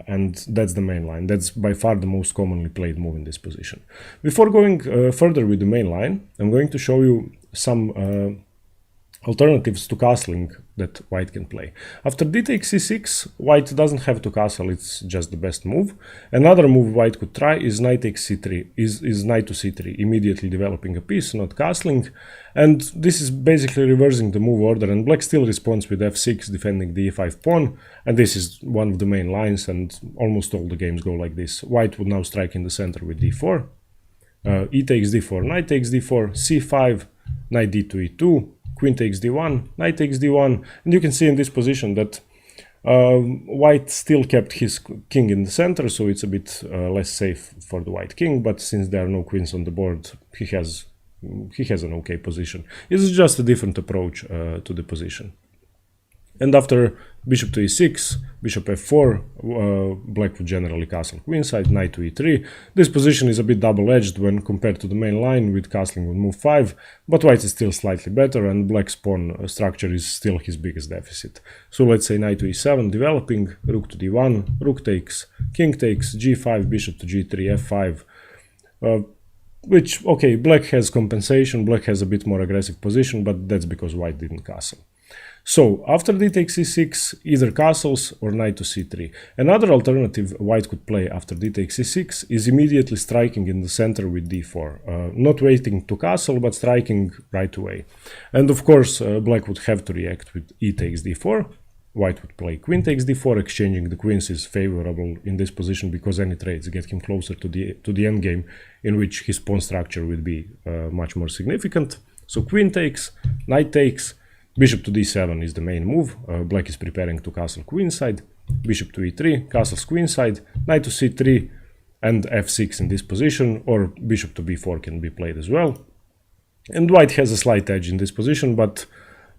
And that's the main line. That's by far the most commonly played move in this position. Before going further with the main line, I'm going to show you some alternatives to castling that white can play. After d takes c6, white doesn't have to castle, it's just the best move. Another move white could try is knight takes c3, is knight to c3, immediately developing a piece, not castling. And this is basically reversing the move order, and black still responds with f6, defending the e5 pawn, and this is one of the main lines, and almost all the games go like this. White would now strike in the center with d4, e takes d4, knight takes d4, c5, knight d to e2, queen takes d1, knight takes d1, and you can see in this position that white still kept his king in the center, so it's a bit less safe for the white king, but since there are no queens on the board, he has an okay position. It's just a different approach to the position. And after bishop to e6, bishop f4, black would generally castle queenside, knight to e3. This position is a bit double-edged when compared to the main line with castling with move 5, but white is still slightly better, and black's pawn structure is still his biggest deficit. So let's say knight to e7, developing, rook to d1, rook takes, king takes, g5, bishop to g3, f5, which, okay, black has compensation, black has a bit more aggressive position, but that's because white didn't castle. So, after d takes c6, either castles or knight to c3. Another alternative white could play after d takes c6 is immediately striking in the center with d4. Not waiting to castle, but striking right away. And of course, black would have to react with e takes d4. White would play queen takes d4, exchanging the queens is favorable in this position because any trades get him closer to the endgame, in which his pawn structure would be much more significant. So queen takes, knight takes, bishop to d7 is the main move. Black is preparing to castle queenside, bishop to e3, castles queenside, knight to c3, and f6 in this position, or bishop to b4 can be played as well. And white has a slight edge in this position, but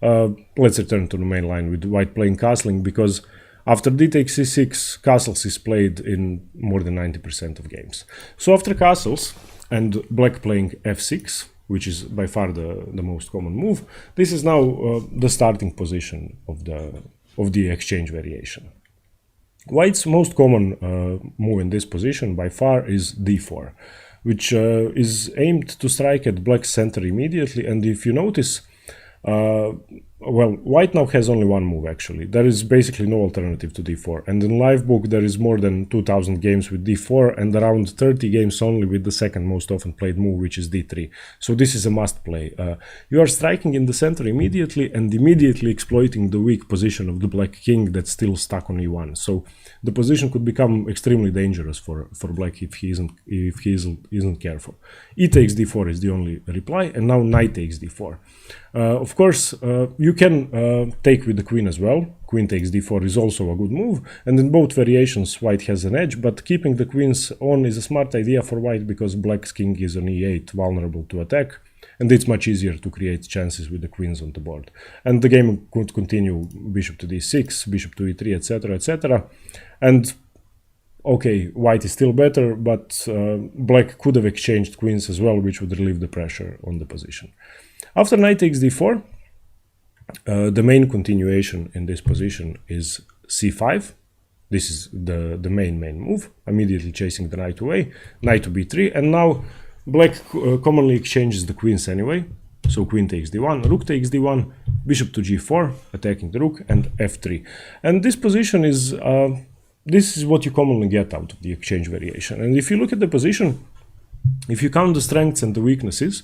let's return to the main line with white playing castling, because after d takes c6, castles is played in more than 90% of games. So after castles and black playing f6, which is by far the most common move, this is now the starting position of the exchange variation. White's most common move in this position by far is d4, which is aimed to strike at black's center immediately. And if you notice, well, white now has only one move actually. There is basically no alternative to d4, and in Livebook there is more than 2000 games with d4 and around 30 games only with the second most often played move, which is d3. So this is a must play. You are striking in the center immediately and immediately exploiting the weak position of the black king that's still stuck on e1. So the position could become extremely dangerous for black if he isn't careful. E takes d4 is the only reply, and now knight takes d4. Of course, you can take with the queen as well. Queen takes d4 is also a good move, and in both variations white has an edge, but keeping the queens on is a smart idea for white because black's king is on e8, vulnerable to attack, and it's much easier to create chances with the queens on the board. And the game could continue bishop to d6, bishop to e3, etc., etc. And okay, white is still better, but black could have exchanged queens as well, which would relieve the pressure on the position. After knight takes d4, the main continuation in this position is c5. This is the main move, immediately chasing the knight away, knight to b3, and now black commonly exchanges the queens anyway. So queen takes d1, rook takes d1, bishop to g4, attacking the rook, and f3. And this position is, this is what you commonly get out of the exchange variation. And if you look at the position, if you count the strengths and the weaknesses,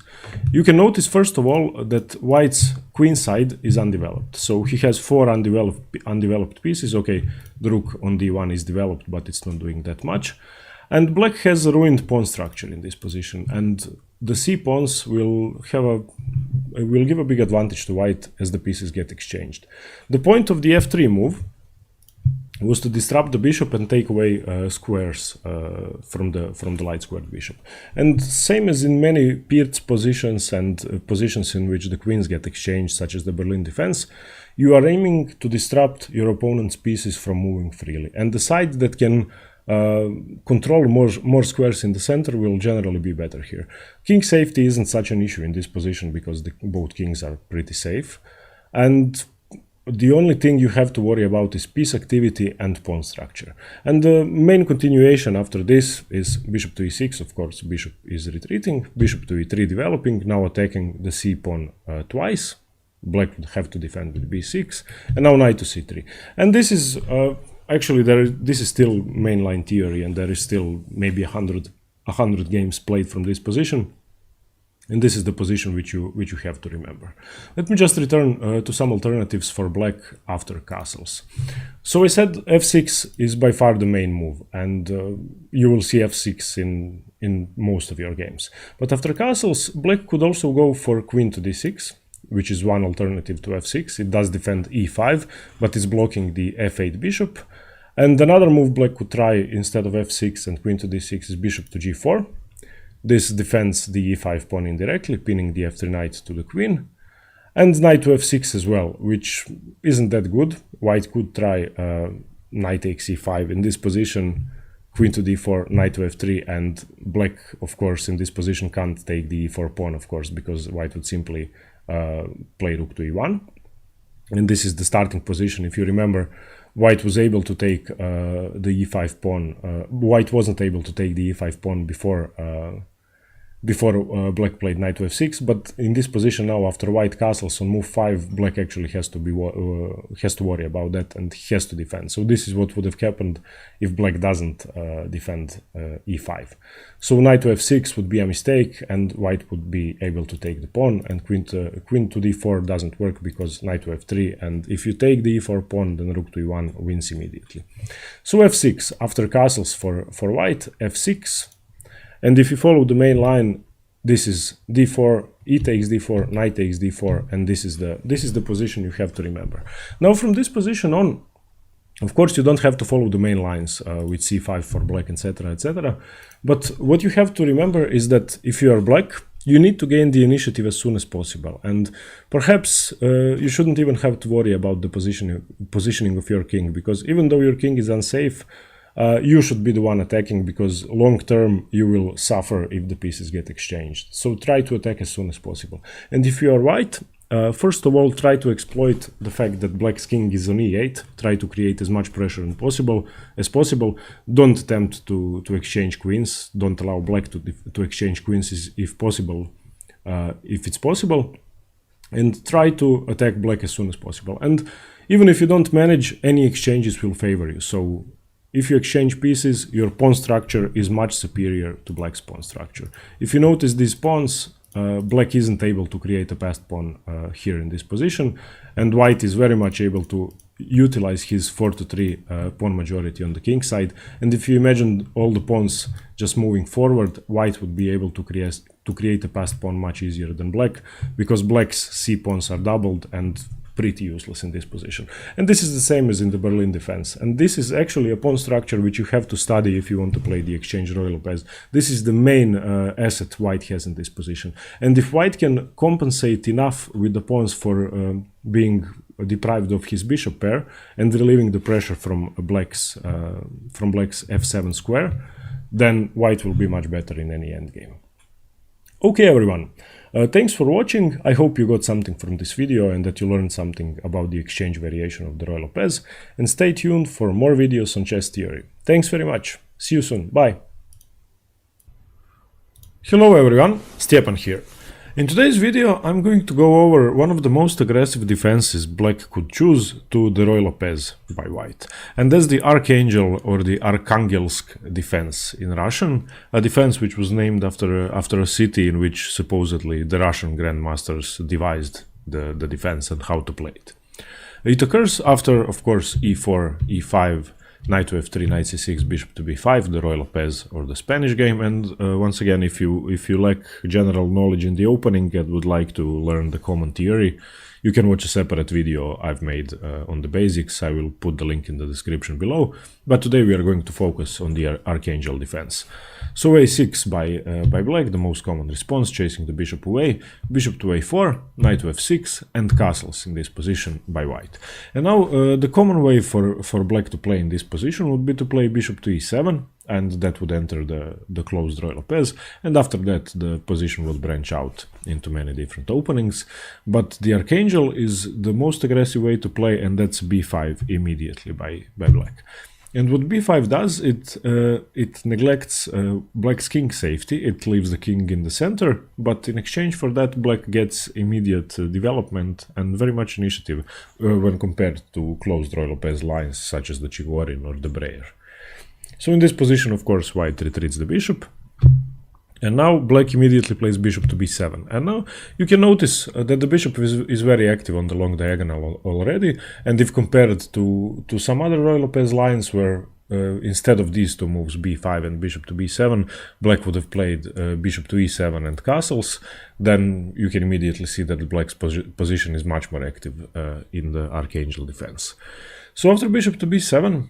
you can notice first of all that white's queen side is undeveloped. So he has 4 undeveloped pieces. Okay, the rook on d1 is developed, but it's not doing that much. And black has a ruined pawn structure in this position, and the c pawns will give a big advantage to white as the pieces get exchanged. The point of the f3 move was to disrupt the bishop and take away squares from the light squared bishop. And same as in many paired positions and positions in which the queens get exchanged, such as the Berlin defense, you are aiming to disrupt your opponent's pieces from moving freely. And the side that can control more squares in the center will generally be better here. King safety isn't such an issue in this position because both kings are pretty safe. And the only thing you have to worry about is piece activity and pawn structure. And the main continuation after this is bishop to e6, of course, bishop is retreating, bishop to e3 developing, now attacking the c pawn twice. Black would have to defend with b6, and now knight to c3. And this is, actually, this is still mainline theory, and there is still maybe 100 games played from this position. And this is the position which you have to remember. Let me just return to some alternatives for black after castles. So I said f6 is by far the main move, and you will see f6 in most of your games. But after castles, black could also go for queen to d6, which is one alternative to f6. It does defend e5, but is blocking the f8 bishop. And another move black could try instead of f6 and queen to d6 is bishop to g4. This defends the e5 pawn indirectly, pinning the f3 knight to the queen. And knight to f6 as well, which isn't that good. White could try knight takes e5 in this position, queen to d4, knight to f3, and black, of course, in this position can't take the e4 pawn, of course, because white would simply play rook to e1. And this is the starting position. If you remember, white was able to take the e5 pawn. White wasn't able to take the e5 pawn before black played knight to f6, but in this position now, after white castles on move 5, black actually has to worry about that and has to defend. So this is what would have happened if black doesn't defend e5. So knight to f6 would be a mistake, and white would be able to take the pawn, and queen to d4 doesn't work because knight to f3, and if you take the e4 pawn, then rook to e1 wins immediately. So f6 after castles for white, f6. And if you follow the main line, this is d4, e takes d4, knight takes d4, and this is the position you have to remember. Now from this position on, of course, you don't have to follow the main lines with c5 for black, etc., etc. But what you have to remember is that if you are black, you need to gain the initiative as soon as possible. And perhaps you shouldn't even have to worry about the positioning of your king, because even though your king is unsafe, you should be the one attacking, because long term you will suffer if the pieces get exchanged. So try to attack as soon as possible. And if you are white, first of all, try to exploit the fact that black's king is on e8. Try to create as much pressure as possible. Don't attempt to exchange queens. Don't allow black to exchange queens if possible, if it's possible. And try to attack black as soon as possible. And even if you don't manage, any exchanges will favor you. So if you exchange pieces, your pawn structure is much superior to black's pawn structure. If you notice these pawns, black isn't able to create a passed pawn here in this position, and white is very much able to utilize his 4-3 pawn majority on the king side. And if you imagine all the pawns just moving forward, white would be able to create a passed pawn much easier than black, because black's c pawns are doubled, and pretty useless in this position. And this is the same as in the Berlin defense. And this is actually a pawn structure which you have to study if you want to play the exchange Ruy Lopez. This is the main asset white has in this position. And if white can compensate enough with the pawns for being deprived of his bishop pair and relieving the pressure from black's f7 square, then white will be much better in any endgame. Okay, everyone. Thanks for watching. I hope you got something from this video and that you learned something about the exchange variation of the Ruy Lopez. And stay tuned for more videos on chess theory. Thanks very much. See you soon. Bye. Hello everyone, Stjepan here. In today's video I'm going to go over one of the most aggressive defenses black could choose to the Ruy Lopez by white. And that's the Archangel or the Arkhangelsk defense in Russian, a defense which was named after a city in which supposedly the Russian grandmasters devised the defense and how to play it. It occurs after, of course, e4, e5, knight to f3, knight c6, bishop to b5, the Ruy Lopez or the Spanish game. And once again, if you lack general knowledge in the opening and would like to learn the common theory, you can watch a separate video I've made on the basics. I will put the link in the description below. But today we are going to focus on the Archangel defense. So a6 by black, the most common response, chasing the bishop away, bishop to a4, knight to f6, and castles in this position by white. And now the common way for black to play in this position would be to play bishop to e7, and that would enter the closed Ruy Lopez, and after that the position would branch out into many different openings. But the Archangel is the most aggressive way to play, and that's b5 immediately by black. And what b5 does, it neglects black's king safety. It leaves the king in the center, but in exchange for that, black gets immediate development and very much initiative when compared to closed Ruy Lopez lines such as the Chigorin or the Breyer. So in this position, of course, white retreats the bishop. And now black immediately plays bishop to b7. And now you can notice that the bishop is very active on the long diagonal already. And if compared to some other Ruy Lopez lines where instead of these two moves, b5 and bishop to b7, black would have played bishop to e7 and castles, then you can immediately see that black's position is much more active in the Archangel defense. So after bishop to b7,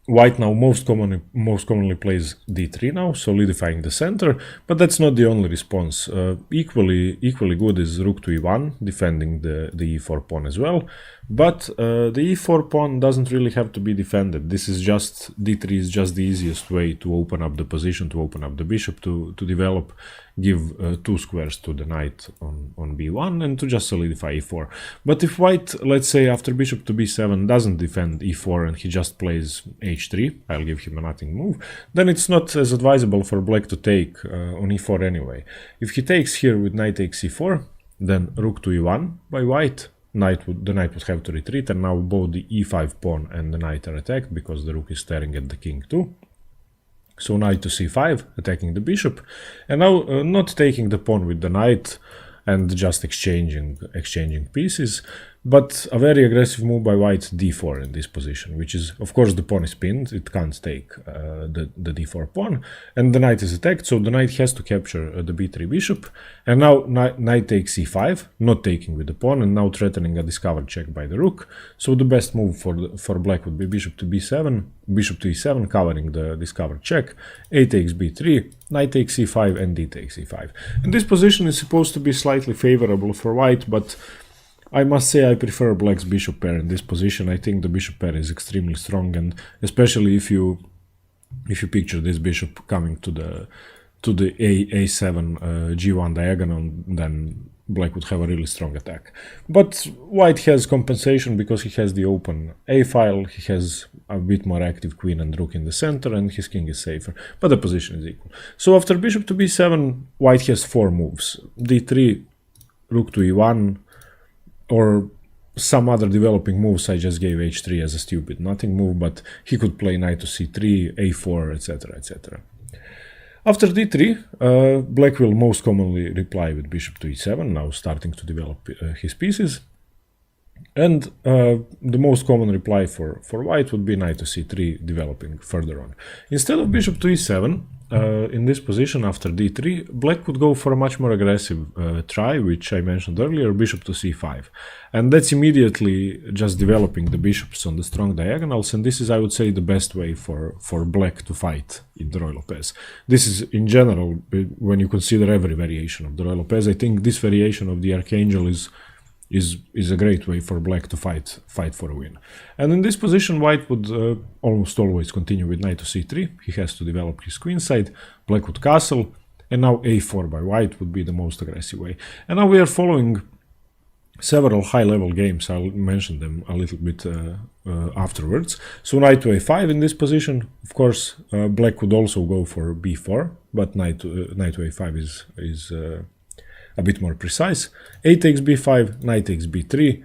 white now most commonly plays d3 now, solidifying the center, but that's not the only response. Equally good is rook to e1, defending the e4 pawn as well. But the e4 pawn doesn't really have to be defended. This is just, d3 is just the easiest way to open up the position, to open up the bishop, to develop, give two squares to the knight on b1 and to just solidify e4. But if white, let's say after bishop to b7 doesn't defend e4 and he just plays h3, I'll give him a nothing move, then it's not as advisable for black to take on e4 anyway. If he takes here with knight takes e4, then rook to e1 by white, the knight would have to retreat, and now both the e5 pawn and the knight are attacked because the rook is staring at the king too. So knight to c5, attacking the bishop, and now not taking the pawn with the knight and just exchanging pieces, but a very aggressive move by white d4 in this position, which is, of course, the pawn is pinned, it can't take the d4 pawn, and the knight is attacked, so the knight has to capture the b3 bishop, and now knight takes c5, not taking with the pawn, and now threatening a discovered check by the rook. So the best move for black would be bishop to b7, bishop to e7, covering the discovered check, a takes b3, knight takes c5, and d takes e5. And this position is supposed to be slightly favorable for white, but I must say I prefer black's bishop pair in this position. I think the bishop pair is extremely strong, and especially if you picture this bishop coming to the a7 g1 diagonal, then black would have a really strong attack. But white has compensation because he has the open a file, he has a bit more active queen and rook in the center, and his king is safer, but the position is equal. So after bishop to b7, white has four moves: d3, rook to e1, or some other developing moves. I just gave h3 as a stupid nothing move, but he could play knight to c3, a4, etc, etc. After d3, black will most commonly reply with bishop to e7, now starting to develop his pieces. And the most common reply for white would be knight to c3 developing further on. Instead of bishop to e7, in this position after d3, black would go for a much more aggressive try, which I mentioned earlier, bishop to c5. And that's immediately just developing the bishops on the strong diagonals, and this is, I would say, the best way for black to fight in the Ruy Lopez. This is, in general, when you consider every variation of the Ruy Lopez, I think this variation of the Archangel is a great way for black to fight for a win. And in this position, white would almost always continue with knight to c3. He has to develop his queen side. Black would castle, and now a4 by white would be the most aggressive way. And now we are following several high-level games. I'll mention them a little bit afterwards. So knight to a5 in this position. Of course, black would also go for b4, but knight to a5 is a bit more precise. A takes b5, knight takes b3,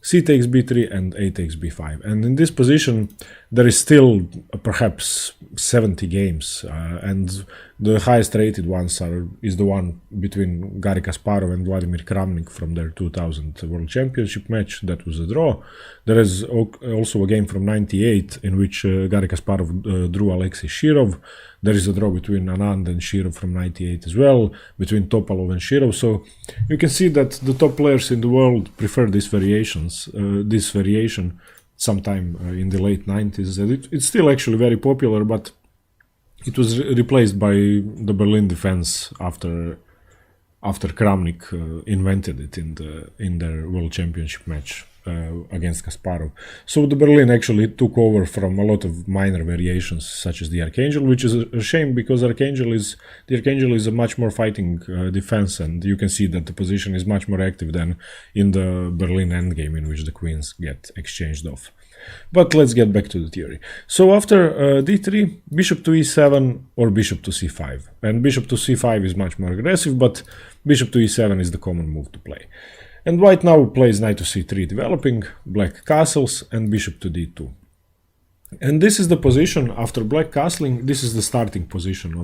c takes b3, and a takes b5. And in this position, there is still perhaps 70 games, and the highest rated ones is the one between Garry Kasparov and Vladimir Kramnik from their 2000 World Championship match. That was a draw. There is also a game from '98 in which Garry Kasparov drew Alexei Shirov. There is a draw between Anand and Shirov from '98 as well, between Topalov and Shirov. So you can see that the top players in the world prefer these variations, this variation sometime in the late 90s. And it's still actually very popular, but it was replaced by the Berlin defense after Kramnik invented it in their World Championship match against Kasparov. So the Berlin actually took over from a lot of minor variations such as the Archangel, which is a shame because the Archangel is a much more fighting defense, and you can see that the position is much more active than in the Berlin endgame in which the queens get exchanged off. But let's get back to the theory. So after d3, bishop to e7 or bishop to c5. And bishop to c5 is much more aggressive, but bishop to e7 is the common move to play. And white now plays knight to c3 developing, black castles, and bishop to d2. And this is the position after black castling. This is the starting position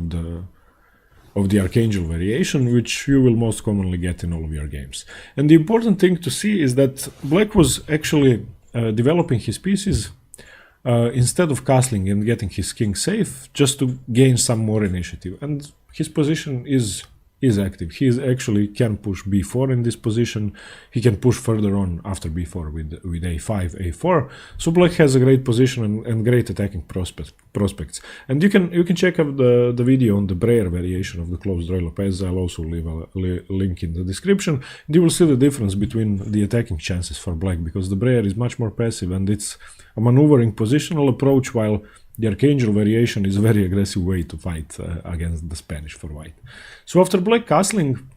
of the Archangel variation, which you will most commonly get in all of your games. And the important thing to see is that black was actually developing his pieces instead of castling and getting his king safe, just to gain some more initiative. And his position is active. He actually can push b4 in this position. He can push further on after b4 with a5, a4. So black has a great position and great attacking prospects. And you can check out the video on the Breyer variation of the closed Ruy Lopez. I'll also leave a link in the description. You will see the difference between the attacking chances for black, because the Breyer is much more passive and it's a maneuvering positional approach, while the Archangel variation is a very aggressive way to fight against the Spanish for white. So after black castling,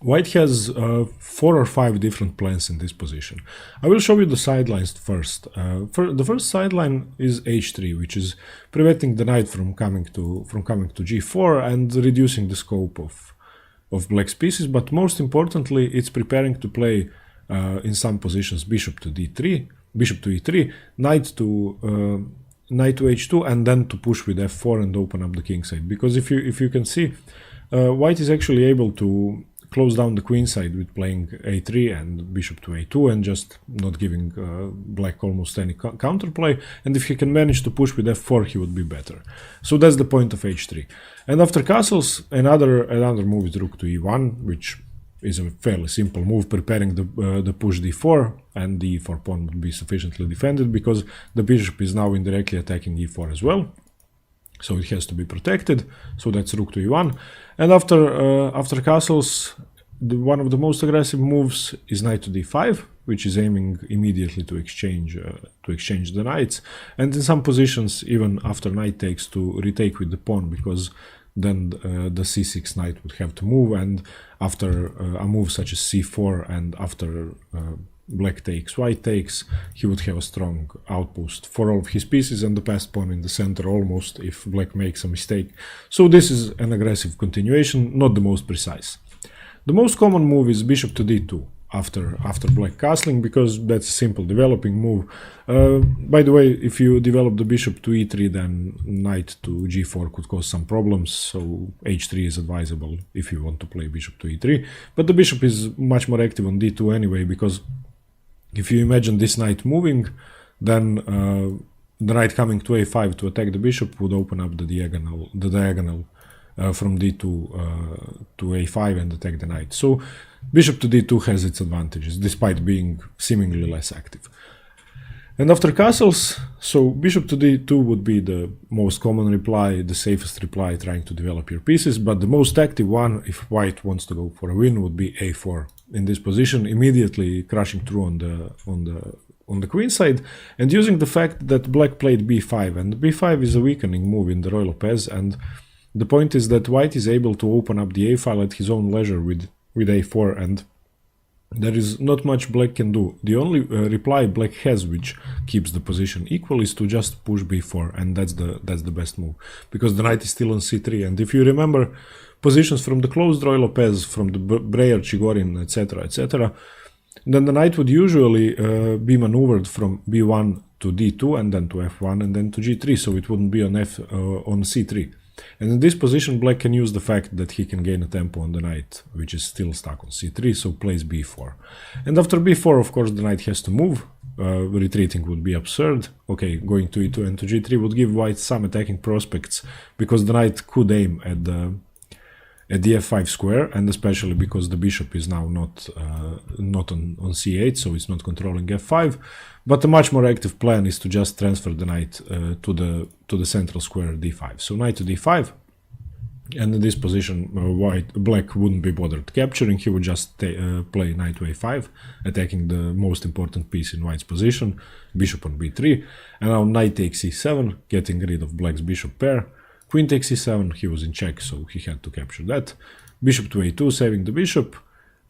white has 4 or 5 different plans in this position. I will show you the sidelines first. The first sideline is h3, which is preventing the knight from coming to g4 and reducing the scope of black's pieces. But most importantly, it's preparing to play in some positions bishop to d3, bishop to e3, knight to h2, and then to push with f4 and open up the king side. Because if you can see, white is actually able to close down the queen side with playing a3 and bishop to a2 and just not giving black almost any counterplay. And if he can manage to push with f4, he would be better. So that's the point of h3. And after castles, another move is rook to e1, which is a fairly simple move, preparing the push d4, and the e4 pawn would be sufficiently defended because the bishop is now indirectly attacking e4 as well, so it has to be protected. So that's rook to e1. And after castles, one of the most aggressive moves is knight to d5, which is aiming immediately to exchange the knights, and in some positions even after knight takes, to retake with the pawn, because then the c6 knight would have to move, and after a move such as c4 and after black takes, white takes, he would have a strong outpost for all of his pieces and the passed pawn in the center almost if black makes a mistake. So this is an aggressive continuation, not the most precise. The most common move is bishop to d2 after black castling, because that's a simple developing move. By the way, if you develop the bishop to e3, then knight to g4 could cause some problems, so h3 is advisable if you want to play bishop to e3. But the bishop is much more active on d2 anyway, because if you imagine this knight moving, then the knight coming to a5 to attack the bishop would open up the diagonal from d2 to a5 and attack the knight. So bishop to d2 has its advantages, despite being seemingly less active. And after castles, so bishop to d2 would be the most common reply, the safest reply, trying to develop your pieces, but the most active one, if white wants to go for a win, would be a4. In this position, immediately crashing through on the queen side, and using the fact that black played b5, and b5 is a weakening move in the Ruy Lopez, and the point is that white is able to open up the a file at his own leisure with a4, and there is not much black can do. The only reply black has, which keeps the position equal, is to just push b4, and that's the best move, because the knight is still on c3. And if you remember positions from the closed Ruy Lopez, from the Breyer, Chigorin, etc., then the knight would usually be maneuvered from b1 to d2, and then to f1, and then to g3, so it wouldn't be on c3. And in this position, black can use the fact that he can gain a tempo on the knight, which is still stuck on c3, so plays b4. And after b4, of course, the knight has to move. Retreating would be absurd. Okay, going to e2 and to g3 would give white some attacking prospects, because the knight could aim at the f5 square, and especially because the bishop is now not on c8, so it's not controlling f5. But a much more active plan is to just transfer the knight to the central square d5. So knight to d5, and in this position, black wouldn't be bothered capturing. He would just play knight to a5, attacking the most important piece in white's position, bishop on b3, and now knight takes e7, getting rid of black's bishop pair. Queen takes e7, he was in check, so he had to capture that. Bishop to a2, saving the bishop,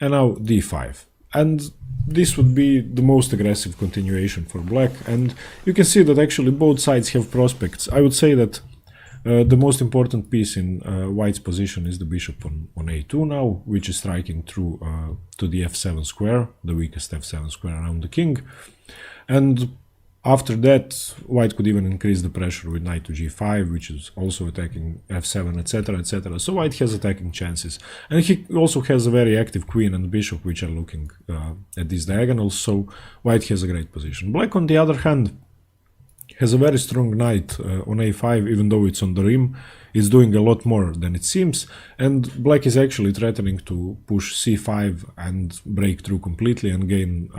and now d5. And this would be the most aggressive continuation for black, and you can see that actually both sides have prospects. I would say that the most important piece in white's position is the bishop on a2 now, which is striking through to the f7 square, the weakest f7 square around the king. And after that, white could even increase the pressure with knight to g5, which is also attacking f7, etc., etc. So white has attacking chances. And he also has a very active queen and bishop, which are looking at these diagonals, so white has a great position. Black, on the other hand, has a very strong knight on a5, even though it's on the rim. It's doing a lot more than it seems, and black is actually threatening to push c5 and break through completely and gain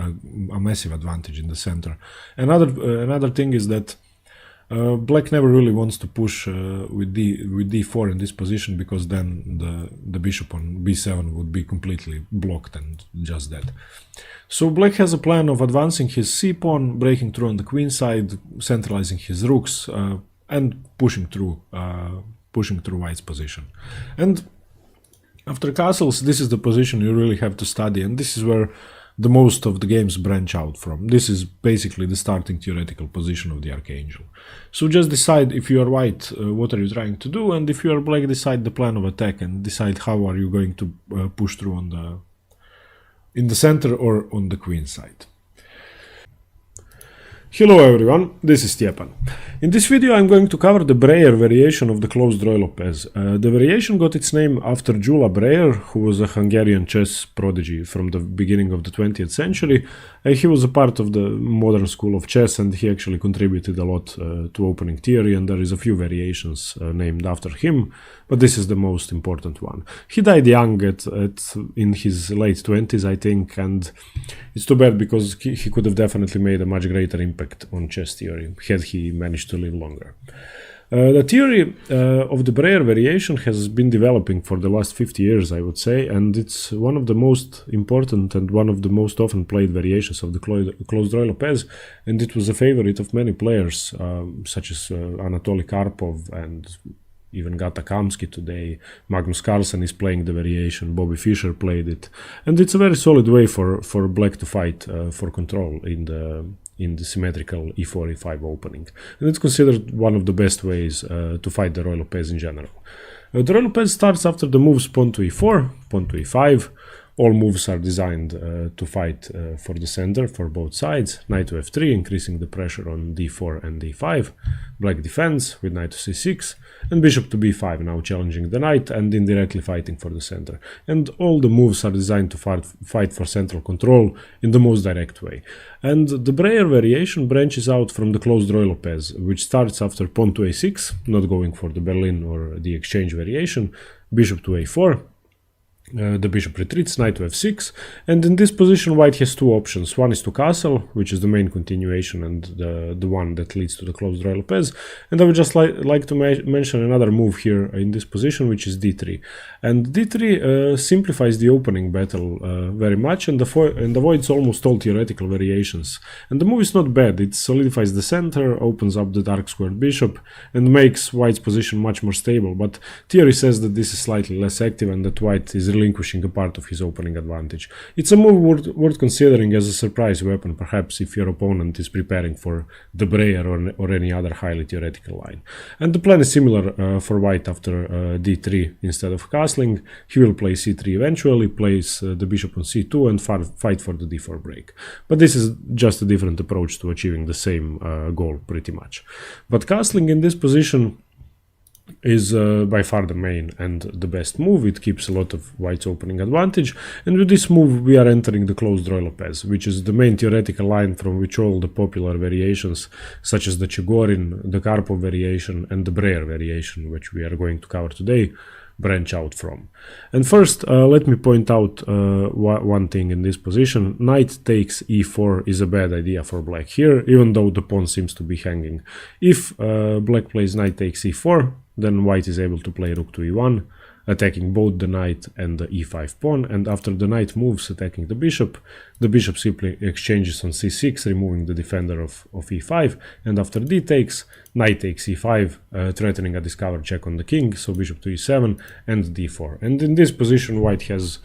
a massive advantage in the center. Another thing is that black never really wants to push with d4 in this position, because then the bishop on b7 would be completely blocked and just dead. So black has a plan of advancing his c-pawn, breaking through on the queen side, centralizing his rooks, and pushing through white's position. And after castles, this is the position you really have to study, and this is where the most of the games branch out from. This is basically the starting theoretical position of the archangel. So just decide, if you are white, what are you trying to do, and if you are black, decide the plan of attack and decide how are you going to push through in the center or on the queen side. Hello everyone, this is Stjepan. In this video I'm going to cover the Breyer variation of the closed Ruy Lopez. The variation got its name after Gyula Breyer, who was a Hungarian chess prodigy from the beginning of the 20th century. He was a part of the modern school of chess, and he actually contributed a lot to opening theory, and there is a few variations named after him, but this is the most important one. He died young in his late 20s, I think, and it's too bad, because he could have definitely made a much greater impact on chess theory had he managed to live longer. The theory of the Breyer variation has been developing for the last 50 years, I would say, and it's one of the most important and one of the most often played variations of the closed Ruy Lopez, and it was a favorite of many players, such as Anatoly Karpov and even Gata Kamsky today. Magnus Carlsen is playing the variation, Bobby Fischer played it, and it's a very solid way for black to fight for control in the symmetrical e4, e5 opening. And it's considered one of the best ways to fight the Ruy Lopez in general. The Ruy Lopez starts after the moves pawn to e4, pawn to e5, All moves are designed to fight for the center for both sides. Knight to f3, increasing the pressure on d4 and d5. Black defends with knight to c6, and bishop to b5, now challenging the knight and indirectly fighting for the center. And all the moves are designed to fight for central control in the most direct way. And the Breyer variation branches out from the closed Ruy Lopez, which starts after pawn to a6, not going for the Berlin or the exchange variation, bishop to a4. The bishop retreats, knight to f6, and in this position white has two options. One is to castle, which is the main continuation and the one that leads to the closed Ruy Lopez, and I would just like to mention another move here in this position, which is d3. And d3 simplifies the opening battle very much and avoids almost all theoretical variations. And the move is not bad. It solidifies the center, opens up the dark squared bishop, and makes white's position much more stable, but theory says that this is slightly less active and that white is relinquishing a part of his opening advantage. It's a move worth considering as a surprise weapon, perhaps if your opponent is preparing for the Breyer or any other highly theoretical line. And the plan is similar for white after d3 instead of castling. He will play c3 eventually, plays the bishop on c2 and fight for the d4 break. But this is just a different approach to achieving the same goal pretty much. But castling in this position is by far the main and the best move. It keeps a lot of white's opening advantage, and with this move we are entering the closed Ruy Lopez, which is the main theoretical line from which all the popular variations such as the Chigorin, the Karpov variation and the Breyer variation, which we are going to cover today, branch out from. And first let me point out one thing in this position. Knight takes e4 is a bad idea for black here, even though the pawn seems to be hanging. If black plays knight takes e4, then white is able to play rook to e1, attacking both the knight and the e5 pawn, and after the knight moves attacking the bishop simply exchanges on c6, removing the defender of e5, and after d takes, knight takes e5, threatening a discovered check on the king, so bishop to e7 and d4. And in this position white has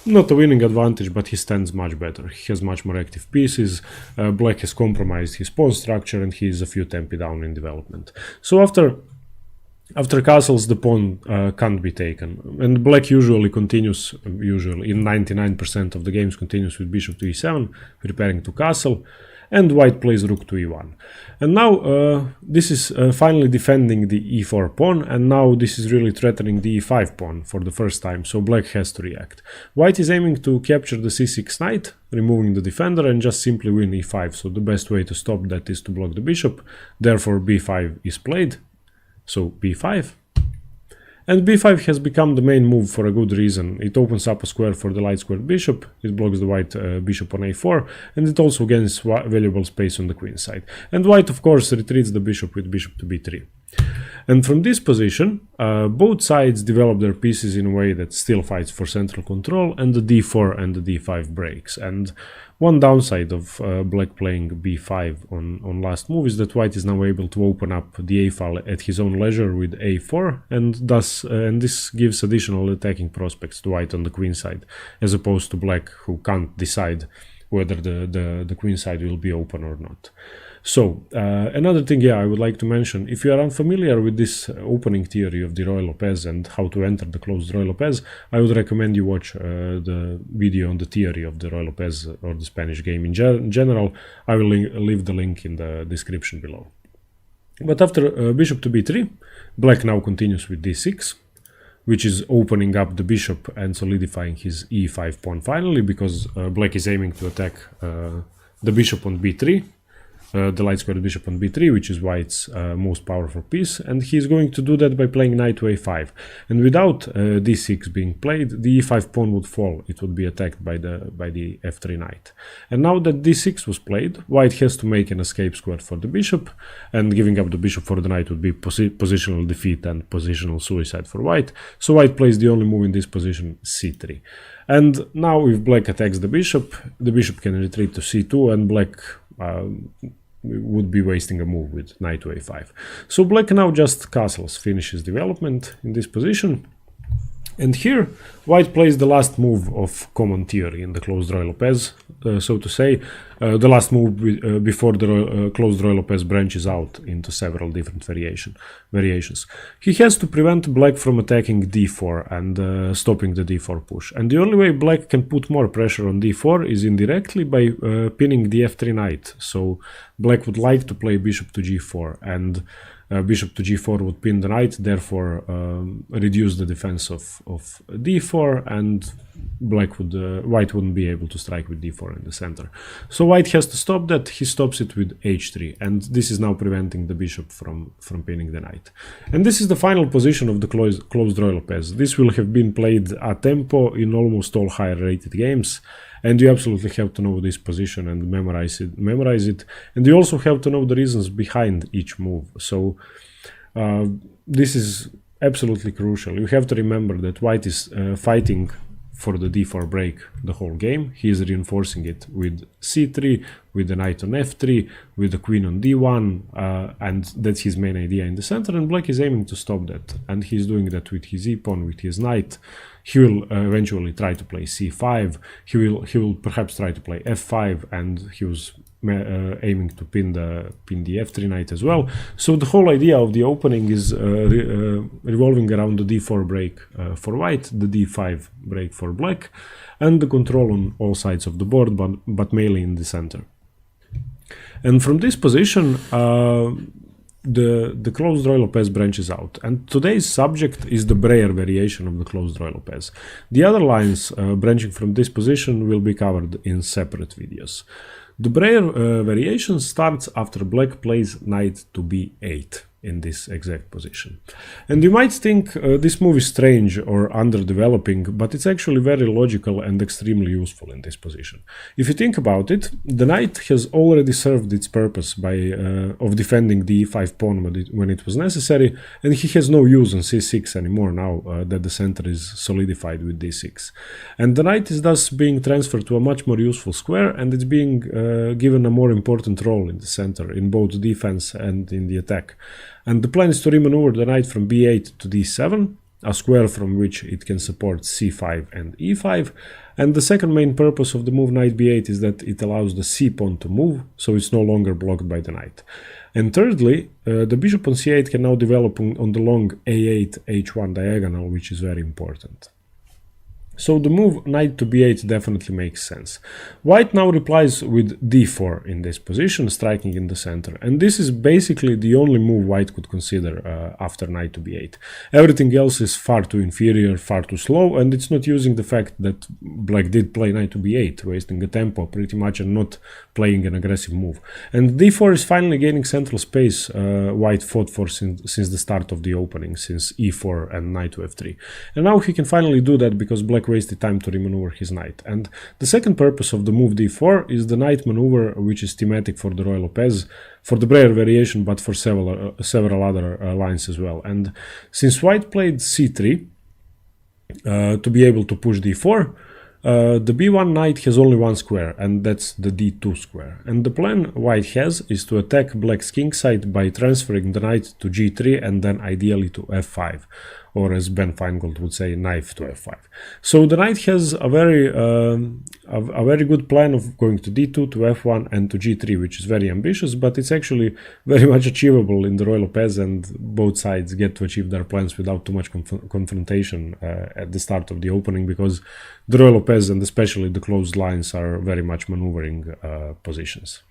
not a winning advantage, but he stands much better. He has much more active pieces, black has compromised his pawn structure, and he is a few tempi down in development. So after castles, the pawn can't be taken, and black usually continues, in 99% of the games, continues with bishop to e7, preparing to castle, and white plays rook to e1. And now this is finally defending the e4 pawn, and now this is really threatening the e5 pawn for the first time, so black has to react. White is aiming to capture the c6 knight, removing the defender, and just simply win e5, so the best way to stop that is to block the bishop, therefore b5 is played. So b5, and b5 has become the main move for a good reason. It opens up a square for the light squared bishop, it blocks the white bishop on a4, and it also gains valuable space on the queen side. And white of course retreats the bishop with bishop to b3. And from this position, both sides develop their pieces in a way that still fights for central control, and the d4 and the d5 breaks. And one downside of black playing b5 on last move is that white is now able to open up the a-file at his own leisure with a4, and thus this gives additional attacking prospects to white on the queen side, as opposed to black, who can't decide whether the queen side will be open or not. So another thing, I would like to mention, if you are unfamiliar with this opening theory of the Ruy Lopez and how to enter the closed Ruy Lopez, I would recommend you watch the video on the theory of the Ruy Lopez or the Spanish game in general. I will leave the link in the description below. But after bishop to b3, black now continues with d6, which is opening up the bishop and solidifying his e5 pawn finally, because black is aiming to attack the bishop on b3, the light squared bishop on b3, which is white's most powerful piece, and he's going to do that by playing knight to a5. And without d6 being played, the e5 pawn would fall. It would be attacked by the f3 knight. And now that d6 was played, white has to make an escape square for the bishop, and giving up the bishop for the knight would be positional defeat and positional suicide for white. So white plays the only move in this position, c3. And now if black attacks the bishop can retreat to c2, and black would be wasting a move with knight to a5. So black now just castles, finishes development in this position, And here, white plays the last move of common theory in the closed Ruy Lopez, so to say, the last move before the closed Ruy Lopez branches out into several different variations. He has to prevent black from attacking d4 and stopping the d4 push. And the only way black can put more pressure on d4 is indirectly by pinning the f3 knight. So black would like to play bishop to g4, and bishop to g4 would pin the knight, therefore reduce the defense of d4, and white wouldn't be able to strike with d4 in the center. So white has to stop that. He stops it with h3, and this is now preventing the bishop from pinning the knight. And this is the final position of the closed Ruy Lopez. This will have been played a tempo in almost all higher rated games, and you absolutely have to know this position and memorize it. And you also have to know the reasons behind each move. So this is absolutely crucial. You have to remember that white is fighting for the d4 break the whole game. He is reinforcing it with c3, with the knight on f3, with the queen on d1, and that's his main idea in the center, and black is aiming to stop that, and he's doing that with his e-pawn, with his knight. He will eventually try to play c5, he will perhaps try to play f5, and he was aiming to pin the f3 knight as well. So the whole idea of the opening is revolving around the d4 break for white, the d5 break for black, and the control on all sides of the board, but mainly in the center. And from this position, the closed Ruy Lopez branches out, and today's subject is the Breyer variation of the closed Ruy Lopez. The other lines branching from this position will be covered in separate videos. The Breyer variation starts after black plays knight to b8 in this exact position. And you might think this move is strange or underdeveloping, but it's actually very logical and extremely useful in this position. If you think about it, the knight has already served its purpose of defending the e5 pawn when it was necessary, and he has no use on c6 anymore now that the center is solidified with d6. And the knight is thus being transferred to a much more useful square, and it's being given a more important role in the center, in both defense and in the attack. And the plan is to remaneuver the knight from b8 to d7, a square from which it can support c5 and e5. And the second main purpose of the move knight b8 is that it allows the c pawn to move, so it's no longer blocked by the knight. And thirdly, the bishop on c8 can now develop on the long a8 h1 diagonal, which is very important. So the move knight to b8 definitely makes sense. White now replies with d4 in this position, striking in the center. And this is basically the only move white could consider after knight to b8. Everything else is far too inferior, far too slow, and it's not using the fact that black did play knight to b8, wasting a tempo pretty much and not playing an aggressive move. And d4 is finally gaining central space white fought for since the start of the opening, since e4 and knight to f3. And now he can finally do that because black wasted time to remaneuver his knight. And the second purpose of the move d4 is the knight maneuver, which is thematic for the Ruy Lopez, for the Breyer variation, but for several other lines as well. And since white played c3 to be able to push d4, the b1 knight has only one square, and that's the d2 square. And the plan white has is to attack black's kingside by transferring the knight to g3 and then ideally to f5, or as Ben Feingold would say, knight to f5. So the knight has a very good plan of going to d2, to f1 and to g3, which is very ambitious, but it's actually very much achievable in the Ruy Lopez, and both sides get to achieve their plans without too much confrontation at the start of the opening, because the Ruy Lopez and especially the closed lines are very much maneuvering positions.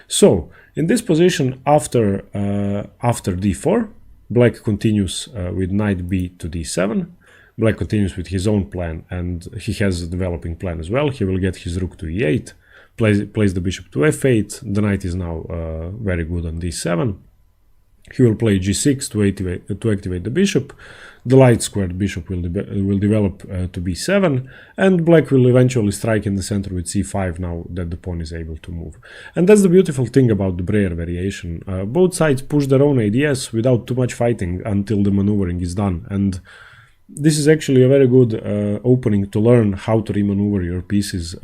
So in this position, after d4, black continues with knight b to d7. Black continues with his own plan, and he has a developing plan as well. He will get his rook to e8, plays the bishop to f8. The knight is now very good on d7. He will play g6 to activate the bishop. The light squared bishop will develop to b7, and black will eventually strike in the center with c5 now that the pawn is able to move. And that's the beautiful thing about the Breyer variation. Both sides push their own ideas without too much fighting until the maneuvering is done. And this is actually a very good opening to learn how to remaneuver your pieces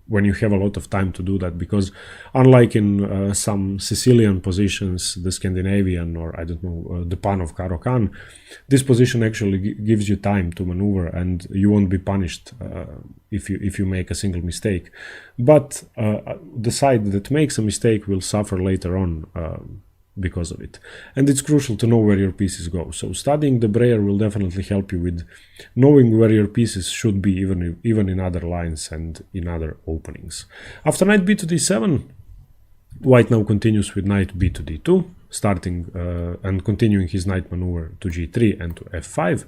when you have a lot of time to do that, because unlike in some Sicilian positions, the Scandinavian, or I don't know, the Pan of Caro-Kann, this position actually gives you time to maneuver, and you won't be punished if you make a single mistake. But the side that makes a mistake will suffer later on because of it. And it's crucial to know where your pieces go. So studying the Breyer will definitely help you with knowing where your pieces should be, even in other lines and in other openings. After knight b to d7, white now continues with knight b to d2, starting and continuing his knight maneuver to g3 and to f5.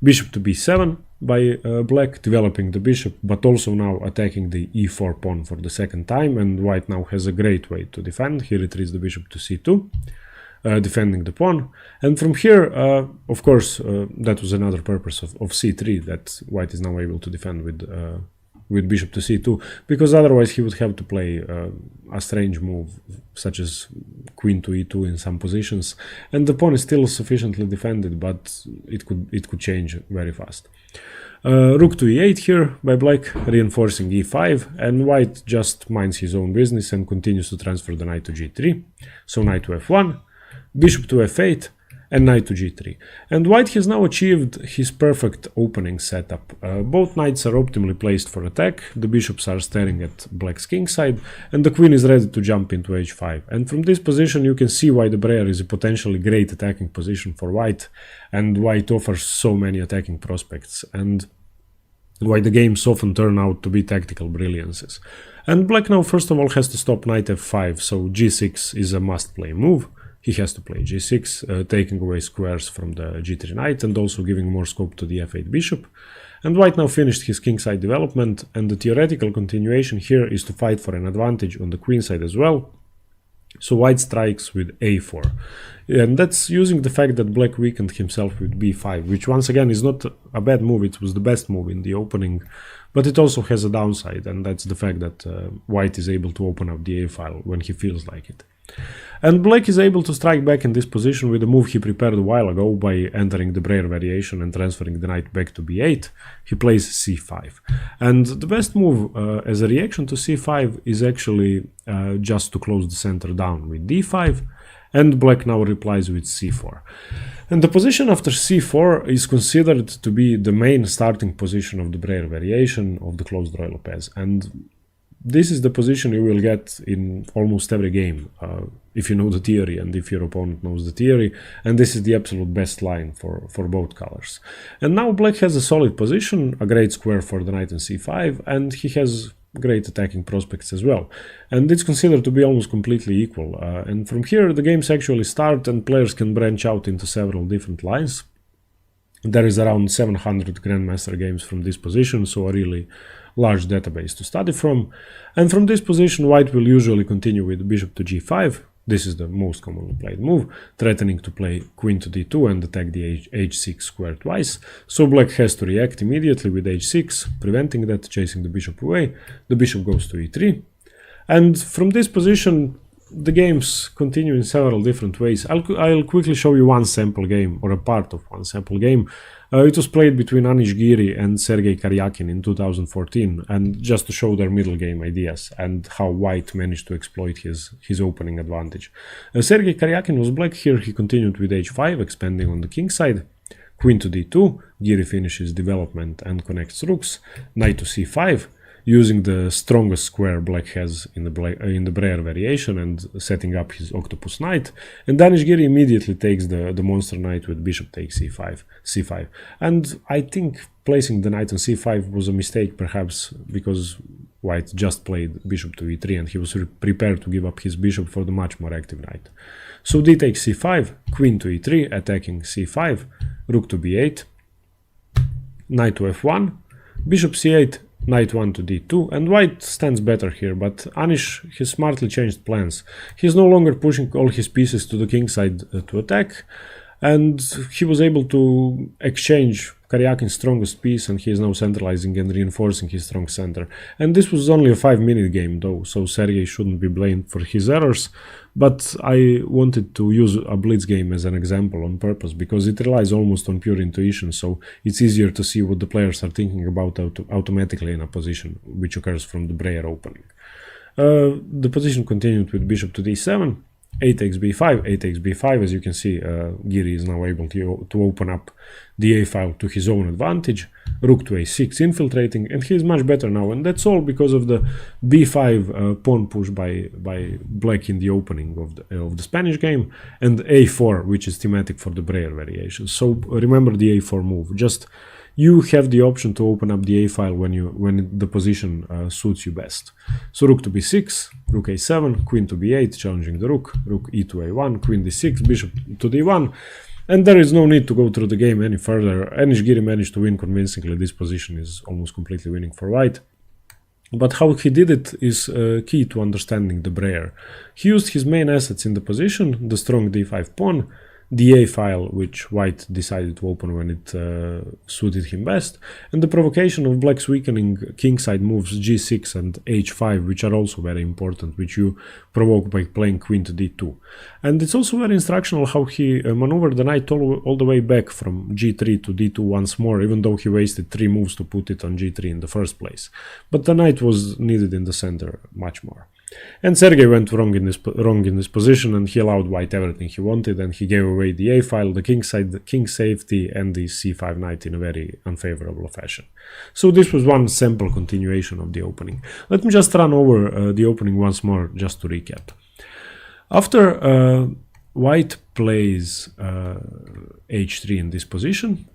Bishop to b7 by black, developing the bishop, but also now attacking the e4 pawn for the second time, and white now has a great way to defend. He retreats the bishop to c2, defending the pawn. And from here, of course, that was another purpose of c3, that white is now able to defend with bishop to c2, because otherwise he would have to play a strange move such as queen to e2 in some positions, and the pawn is still sufficiently defended, but it could change very fast. Rook to e8 here by black, reinforcing e5, and white just minds his own business and continues to transfer the knight to g3. So knight to f1, bishop to f8, and knight to g3. And white has now achieved his perfect opening setup. Both knights are optimally placed for attack, the bishops are staring at black's kingside, and the queen is ready to jump into h5. And from this position you can see why the Breyer is a potentially great attacking position for white, and why it offers so many attacking prospects, and why the games often turn out to be tactical brilliances. And black now first of all has to stop knight f5, so g6 is a must-play move. He has to play g6, taking away squares from the g3 knight and also giving more scope to the f8 bishop. And white now finished his kingside development, and the theoretical continuation here is to fight for an advantage on the queenside as well. So white strikes with a4, and that's using the fact that black weakened himself with b5, which once again is not a bad move. It was the best move in the opening, but it also has a downside, and that's the fact that white is able to open up the a file when he feels like it. And black is able to strike back in this position with a move he prepared a while ago by entering the Breyer variation and transferring the knight back to b8. He plays c5. And the best move as a reaction to c5 is actually just to close the center down with d5, and black now replies with c4. And the position after c4 is considered to be the main starting position of the Breyer variation of the closed Ruy Lopez. And this is the position you will get in almost every game, if you know the theory and if your opponent knows the theory, and this is the absolute best line for both colors. And now black has a solid position, a great square for the knight on c5, and he has great attacking prospects as well. And it's considered to be almost completely equal. And from here the games actually start, and players can branch out into several different lines. There is around 700 Grandmaster games from this position, so a really large database to study from. And from this position white will usually continue with bishop to g5. This is the most commonly played move, threatening to play queen to d2 and attack the h6 square twice. So black has to react immediately with h6, preventing that, chasing the bishop away. The bishop goes to e3. And from this position the games continue in several different ways. I'll quickly show you one sample game, or a part of one sample game. It was played between Anish Giri and Sergei Karyakin in 2014, and just to show their middle game ideas and how white managed to exploit his opening advantage. Sergei Karyakin was black here. He continued with h5, expanding on the king side. Queen to d2, Giri finishes development and connects rooks. Knight to c5, using the strongest square black has in the Breyer variation and setting up his octopus knight. And Anish Giri immediately takes the monster knight with bishop takes c5. And I think placing the knight on c5 was a mistake, perhaps because white just played bishop to e3 and he was prepared to give up his bishop for the much more active knight. So d takes c5, queen to e3, attacking c5, rook to b8, knight to f1, bishop c8, knight 1 to d2, and white stands better here, but Anish has smartly changed plans. He's no longer pushing all his pieces to the king side to attack, and he was able to exchange Karyakin's strongest piece, and he is now centralizing and reinforcing his strong center. And this was only a 5-minute game though, so Sergei shouldn't be blamed for his errors, but I wanted to use a blitz game as an example on purpose, because it relies almost on pure intuition, so it's easier to see what the players are thinking about automatically in a position, which occurs from the Breyer opening. The position continued with bishop to d7, 8 takes b5, 8 takes b5. As you can see, Giri is now able to open up the a file to his own advantage. Rook to a6 infiltrating, and he is much better now, and that's all because of the b5 pawn push by black in the opening of the Spanish game, and a4, which is thematic for the Breyer variation. So remember the a4 move. Just you have the option to open up the a file when the position suits you best. So rook to b6, rook a7, queen to b8, challenging the rook e to a1, queen d6, bishop to d1, and there is no need to go through the game any further. Anish Giri managed to win convincingly. This position is almost completely winning for white. But how he did it is key to understanding the Breyer. He used his main assets in the position, the strong d5 pawn, the a file, which white decided to open when it suited him best, and the provocation of black's weakening kingside moves g6 and h5, which are also very important, which you provoke by playing queen to d2. And it's also very instructional how he maneuvered the knight all the way back from g3 to d2 once more, even though he wasted 3 moves to put it on g3 in the first place. But the knight was needed in the center much more. And Sergei went wrong in this position, and he allowed white everything he wanted, and he gave away the a file, the kingside, the king safety, and the c5 knight in a very unfavorable fashion. So this was one sample continuation of the opening. Let me just run over the opening once more, just to recap. After white plays h3 in this position,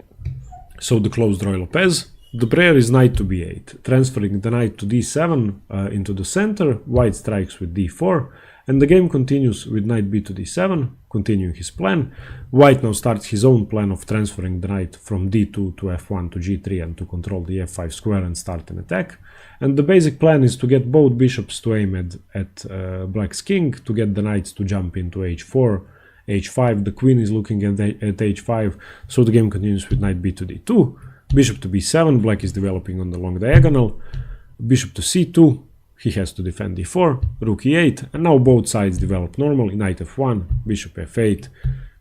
so the closed Ruy Lopez, the Breyer is knight to b8, transferring the knight to d7 into the center. White strikes with d4, and the game continues with knight b to d7, continuing his plan. White now starts his own plan of transferring the knight from d2 to f1 to g3 and to control the f5 square and start an attack. And the basic plan is to get both bishops to aim at black's king, to get the knights to jump into h4, h5. The queen is looking at h5, so the game continues with knight b to d2. Bishop to b7, black is developing on the long diagonal. Bishop to c2, he has to defend d4, rook e8, and now both sides develop normally. Knight f1, bishop f8,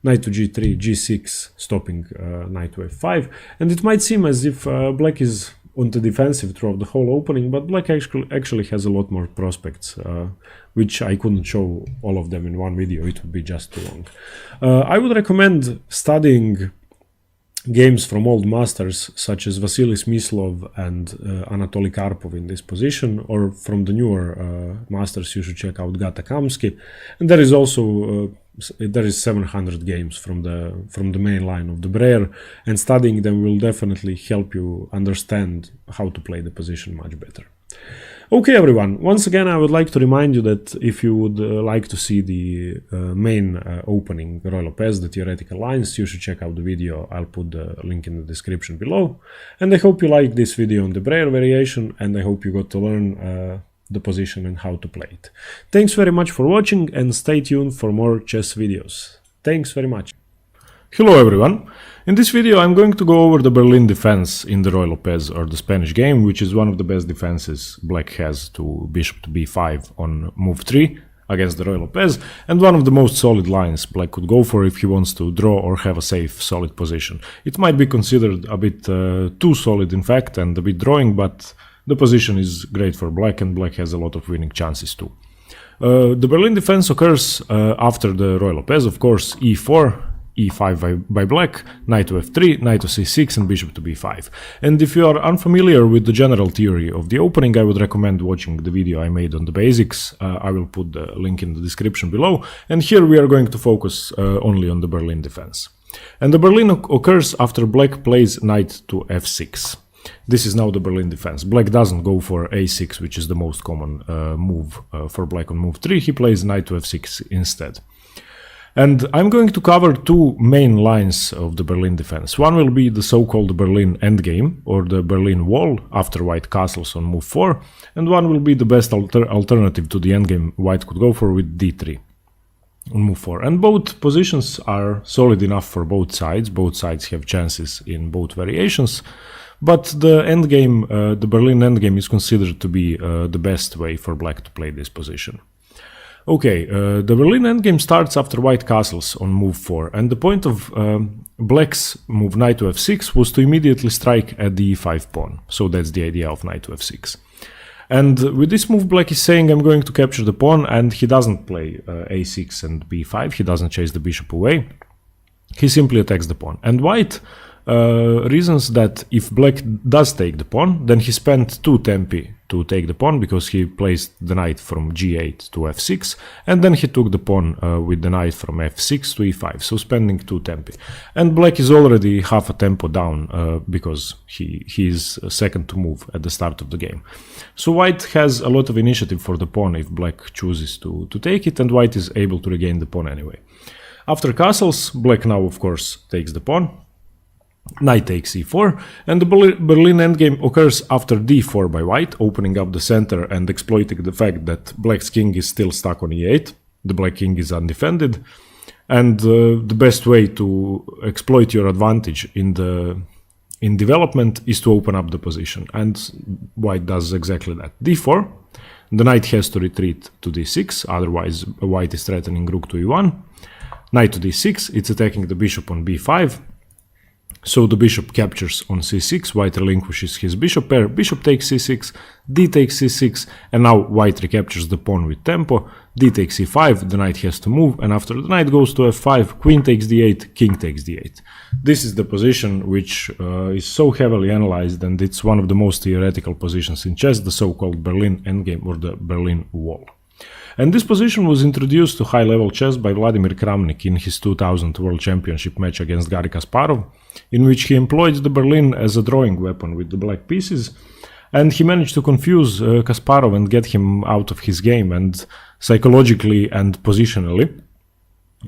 knight to g3, g6, stopping knight to f5. And it might seem as if black is on the defensive throughout the whole opening, but black actually has a lot more prospects, which I couldn't show all of them in one video, it would be just too long. I would recommend studying games from old masters such as Vasily Smyslov and Anatoly Karpov in this position, or from the newer masters you should check out Gata Kamsky. And there is also 700 games from the main line of the Breyer, and studying them will definitely help you understand how to play the position much better. Okay everyone, once again I would like to remind you that if you would like to see the main opening Ruy Lopez, the theoretical lines, you should check out the video. I'll put the link in the description below. And I hope you liked this video on the Breyer variation, and I hope you got to learn the position and how to play it. Thanks very much for watching, and stay tuned for more chess videos. Thanks very much. Hello everyone. In this video I'm going to go over the Berlin defense in the Ruy Lopez or the Spanish game, which is one of the best defenses black has to bishop to b5 on move 3 against the Ruy Lopez, and one of the most solid lines black could go for if he wants to draw or have a safe, solid position. It might be considered a bit too solid in fact, and a bit drawing, but the position is great for black, and black has a lot of winning chances too. The Berlin defense occurs after the Ruy Lopez, of course, e4, e5 by black, knight to f3, knight to c6, and bishop to b5. And if you are unfamiliar with the general theory of the opening, I would recommend watching the video I made on the basics. I will put the link in the description below. And here we are going to focus only on the Berlin defense. And the Berlin occurs after black plays knight to f6. This is now the Berlin defense. Black doesn't go for a6, which is the most common move for black on move 3. He plays knight to f6 instead. And I'm going to cover two main lines of the Berlin defense. One will be the so-called Berlin endgame, or the Berlin wall, after white castles on move 4, and one will be the best alternative to the endgame white could go for with d3. on move 4. And both positions are solid enough for both sides. Both sides have chances in both variations. But the endgame, the Berlin endgame, is considered to be the best way for black to play this position. Okay, the Berlin endgame starts after white castles on move 4, and the point of black's move knight to f6 was to immediately strike at the e5 pawn. So that's the idea of knight to f6. And with this move, black is saying, I'm going to capture the pawn, and he doesn't play a6 and b5, he doesn't chase the bishop away, he simply attacks the pawn. And white reasons that if black does take the pawn, then he spent 2 tempi to take the pawn, because he placed the knight from g8 to f6, and then he took the pawn with the knight from f6 to e5, so spending 2 tempi. And black is already half a tempo down, because he is second to move at the start of the game. So white has a lot of initiative for the pawn if black chooses to take it, and white is able to regain the pawn anyway. After castles, black now of course takes the pawn. Knight takes e4, and the Berlin endgame occurs after d4 by white, opening up the center and exploiting the fact that black's king is still stuck on e8. The black king is undefended, and the best way to exploit your advantage in development is to open up the position, and white does exactly that. d4, the knight has to retreat to d6, otherwise white is threatening rook to e1. Knight to d6, it's attacking the bishop on b5. So the bishop captures on c6, white relinquishes his bishop pair, bishop takes c6, d takes c6, and now white recaptures the pawn with tempo, d takes e5, the knight has to move, and after the knight goes to f5, queen takes d8, king takes d8. This is the position which is so heavily analyzed, and it's one of the most theoretical positions in chess, the so-called Berlin endgame or the Berlin wall. And this position was introduced to high-level chess by Vladimir Kramnik in his 2000 World Championship match against Garry Kasparov, in which he employed the Berlin as a drawing weapon with the black pieces, and he managed to confuse Kasparov and get him out of his game, and psychologically and positionally,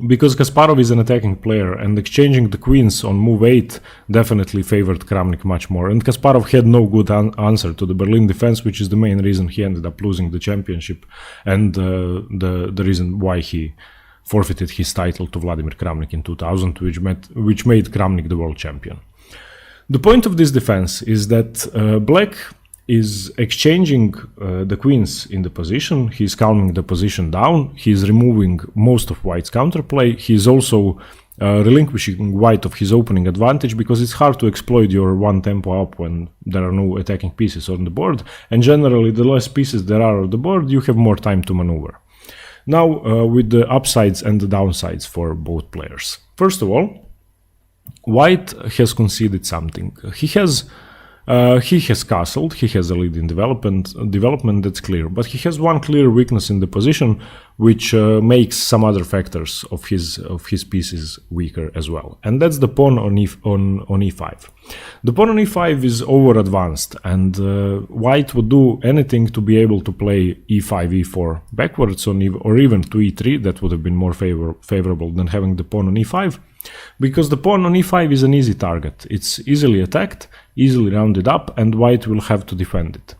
because Kasparov is an attacking player, and exchanging the queens on move 8 definitely favored Kramnik much more, and Kasparov had no good answer to the Berlin defense, which is the main reason he ended up losing the championship, and the reason why he forfeited his title to Vladimir Kramnik in 2000, which made Kramnik the world champion. The point of this defense is that black is exchanging the queens in the position, he's calming the position down, he's removing most of white's counterplay, he's also relinquishing white of his opening advantage, because it's hard to exploit your one tempo up when there are no attacking pieces on the board, and generally the less pieces there are on the board, you have more time to maneuver. Now with the upsides and the downsides for both players. First of all, white has conceded something. He has castled, he has a lead in development, that's clear, but he has one clear weakness in the position, which makes some other factors of his pieces weaker as well, and that's the pawn on e5. The pawn on e5 is over advanced, and white would do anything to be able to play e5, e4 backwards or even to e3. That would have been more favorable than having the pawn on e5, because the pawn on e5 is an easy target. It's easily attacked, easily rounded up, and white will have to defend it.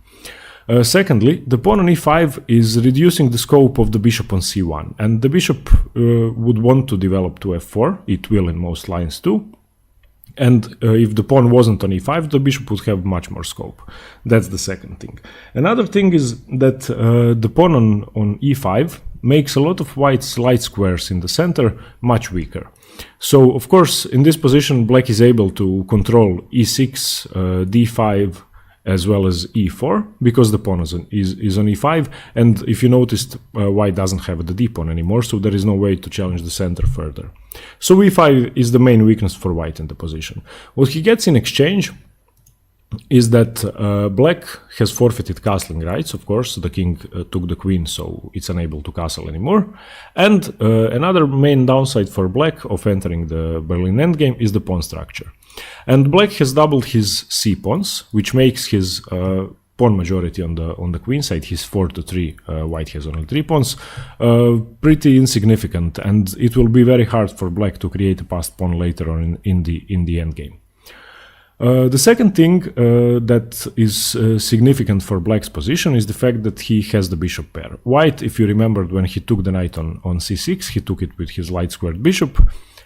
Secondly, the pawn on e5 is reducing the scope of the bishop on c1, and the bishop would want to develop to f4, it will in most lines too, and if the pawn wasn't on e5, the bishop would have much more scope. That's the second thing. Another thing is that the pawn on e5 makes a lot of white's light squares in the center much weaker. So, of course, in this position, black is able to control e6, d5, as well as e4, because the pawn is on e5, and if you noticed, white doesn't have the d-pawn anymore, so there is no way to challenge the center further. So e5 is the main weakness for white in the position. What he gets in exchange is that black has forfeited castling rights, of course, the king took the queen, so it's unable to castle anymore. And another main downside for black of entering the Berlin endgame is the pawn structure. And black has doubled his c-pawns, which makes his pawn majority on the queen side, he's 4-3, white has only 3 pawns, pretty insignificant, and it will be very hard for black to create a passed pawn later on in the endgame. The second thing that is significant for black's position is the fact that he has the bishop pair. White, if you remembered when he took the knight on c6, he took it with his light squared bishop,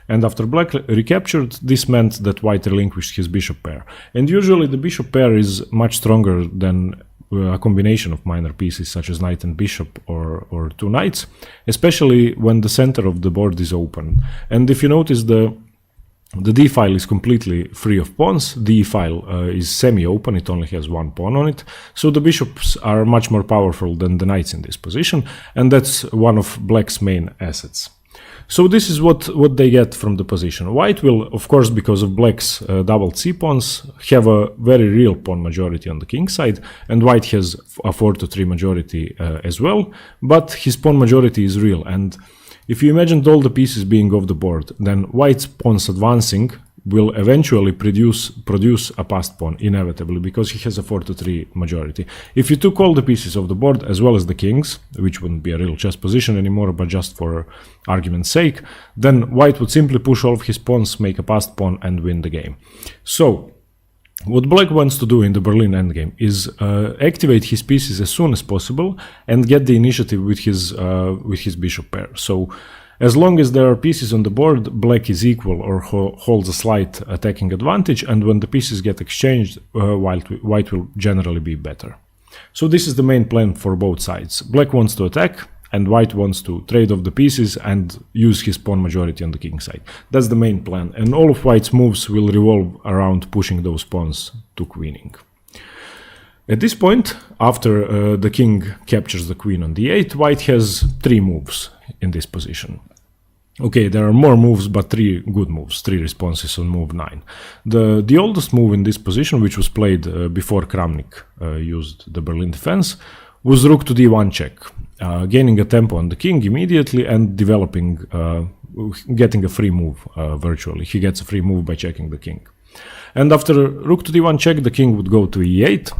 and after black recaptured, this meant that white relinquished his bishop pair. And usually the bishop pair is much stronger than a combination of minor pieces such as knight and bishop or two knights, especially when the center of the board is open. And if you notice, the d file is completely free of pawns. The e file is semi-open, it only has one pawn on it, so the bishops are much more powerful than the knights in this position, and that's one of black's main assets. So this is what they get from the position. White will, of course, because of black's doubled c-pawns, have a very real pawn majority on the king side, and white has a 4-3 majority as well, but his pawn majority is real. And if you imagined all the pieces being off the board, then white's pawns advancing will eventually produce a passed pawn, inevitably, because he has a 4-3 majority. If you took all the pieces of the board, as well as the kings, which wouldn't be a real chess position anymore, but just for argument's sake, then white would simply push all of his pawns, make a passed pawn, and win the game. So, what black wants to do in the Berlin endgame is activate his pieces as soon as possible and get the initiative with his bishop pair. So, as long as there are pieces on the board, black is equal or holds a slight attacking advantage, and when the pieces get exchanged, white will generally be better. So this is the main plan for both sides. Black wants to attack, and white wants to trade off the pieces and use his pawn majority on the king side. That's the main plan, and all of white's moves will revolve around pushing those pawns to queening. At this point, after the king captures the queen on d8, white has 3 moves in this position. Okay, there are more moves, but 3 good moves, 3 responses on move 9. The oldest move in this position, which was played before Kramnik used the Berlin defense, was rook to d1 check, gaining a tempo on the king immediately and developing, getting a free move virtually. He gets a free move by checking the king. And after rook to d1 check, the king would go to e8,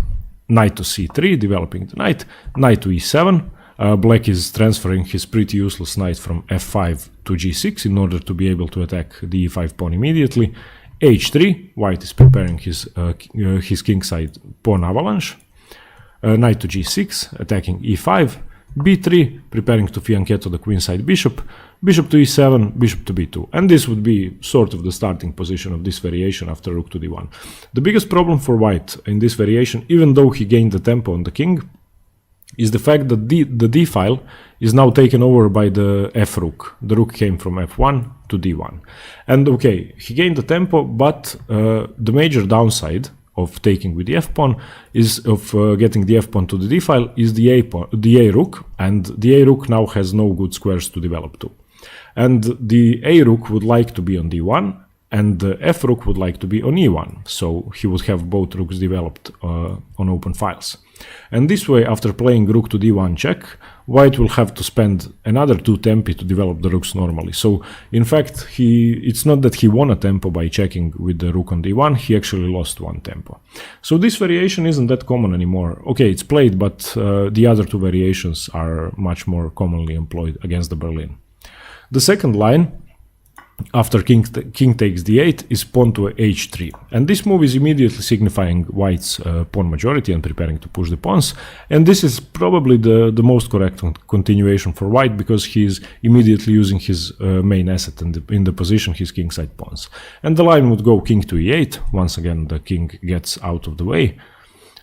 knight to c3, developing the knight, knight to e7. Black is transferring his pretty useless knight from f5 to g6 in order to be able to attack the e5 pawn immediately. h3, white is preparing his kingside pawn avalanche. Knight to g6, attacking e5. b3, preparing to fianchetto the queenside bishop. Bishop to e7, bishop to b2. And this would be sort of the starting position of this variation after rook to d1. The biggest problem for white in this variation, even though he gained the tempo on the king, is the fact that the d file is now taken over by the f rook. The rook came from f1 to d1. And okay, he gained the tempo, but the major downside of taking with the f pawn is getting the f pawn to the d file is the a rook, and the a rook now has no good squares to develop to. And the a rook would like to be on d1, and the f rook would like to be on e1, so he would have both rooks developed on open files. And this way, after playing rook to d1 check, white will have to spend another 2 tempi to develop the rooks normally. So, in fact, it's not that he won a tempo by checking with the rook on d1, he actually lost 1 tempo. So this variation isn't that common anymore. Okay, it's played, but the other 2 variations are much more commonly employed against the Berlin. The second line, after king takes d8, is pawn to h3, and this move is immediately signifying white's pawn majority and preparing to push the pawns, and this is probably the most correct continuation for white, because he is immediately using his main asset in the position, his kingside pawns. And the line would go king to e8, once again the king gets out of the way,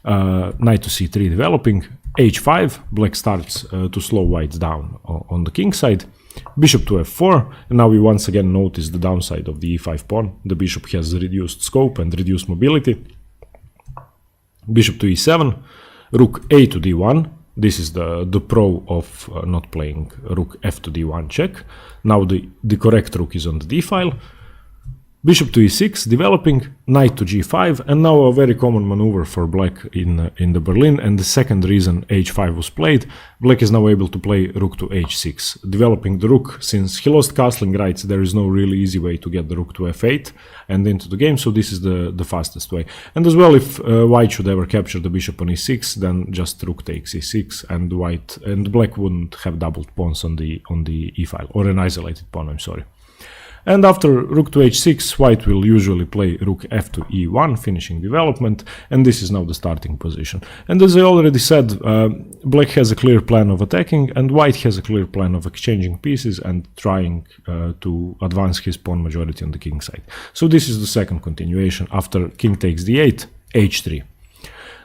knight to c3 developing, h5, black starts to slow white down on the king side, bishop to f4, and now we once again notice the downside of the e5 pawn. The bishop has reduced scope and reduced mobility. Bishop to e7, rook a to d1. This is the pro of not playing rook f to d1 check. Now the correct rook is on the d file. Bishop to e6, developing, knight to g5, and now a very common maneuver for black in the Berlin, and the second reason h5 was played, black is now able to play rook to h6, developing the rook. Since he lost castling rights, there is no really easy way to get the rook to f8 and into the game, so this is the fastest way. And as well, if white should ever capture the bishop on e6, then just rook takes e6, and black wouldn't have doubled pawns on the e file, or an isolated pawn, I'm sorry. And after rook to h6, white will usually play rook f to e1, finishing development, and this is now the starting position. And as I already said, black has a clear plan of attacking, and white has a clear plan of exchanging pieces and trying to advance his pawn majority on the king side. So this is the second continuation after king takes d8, h3.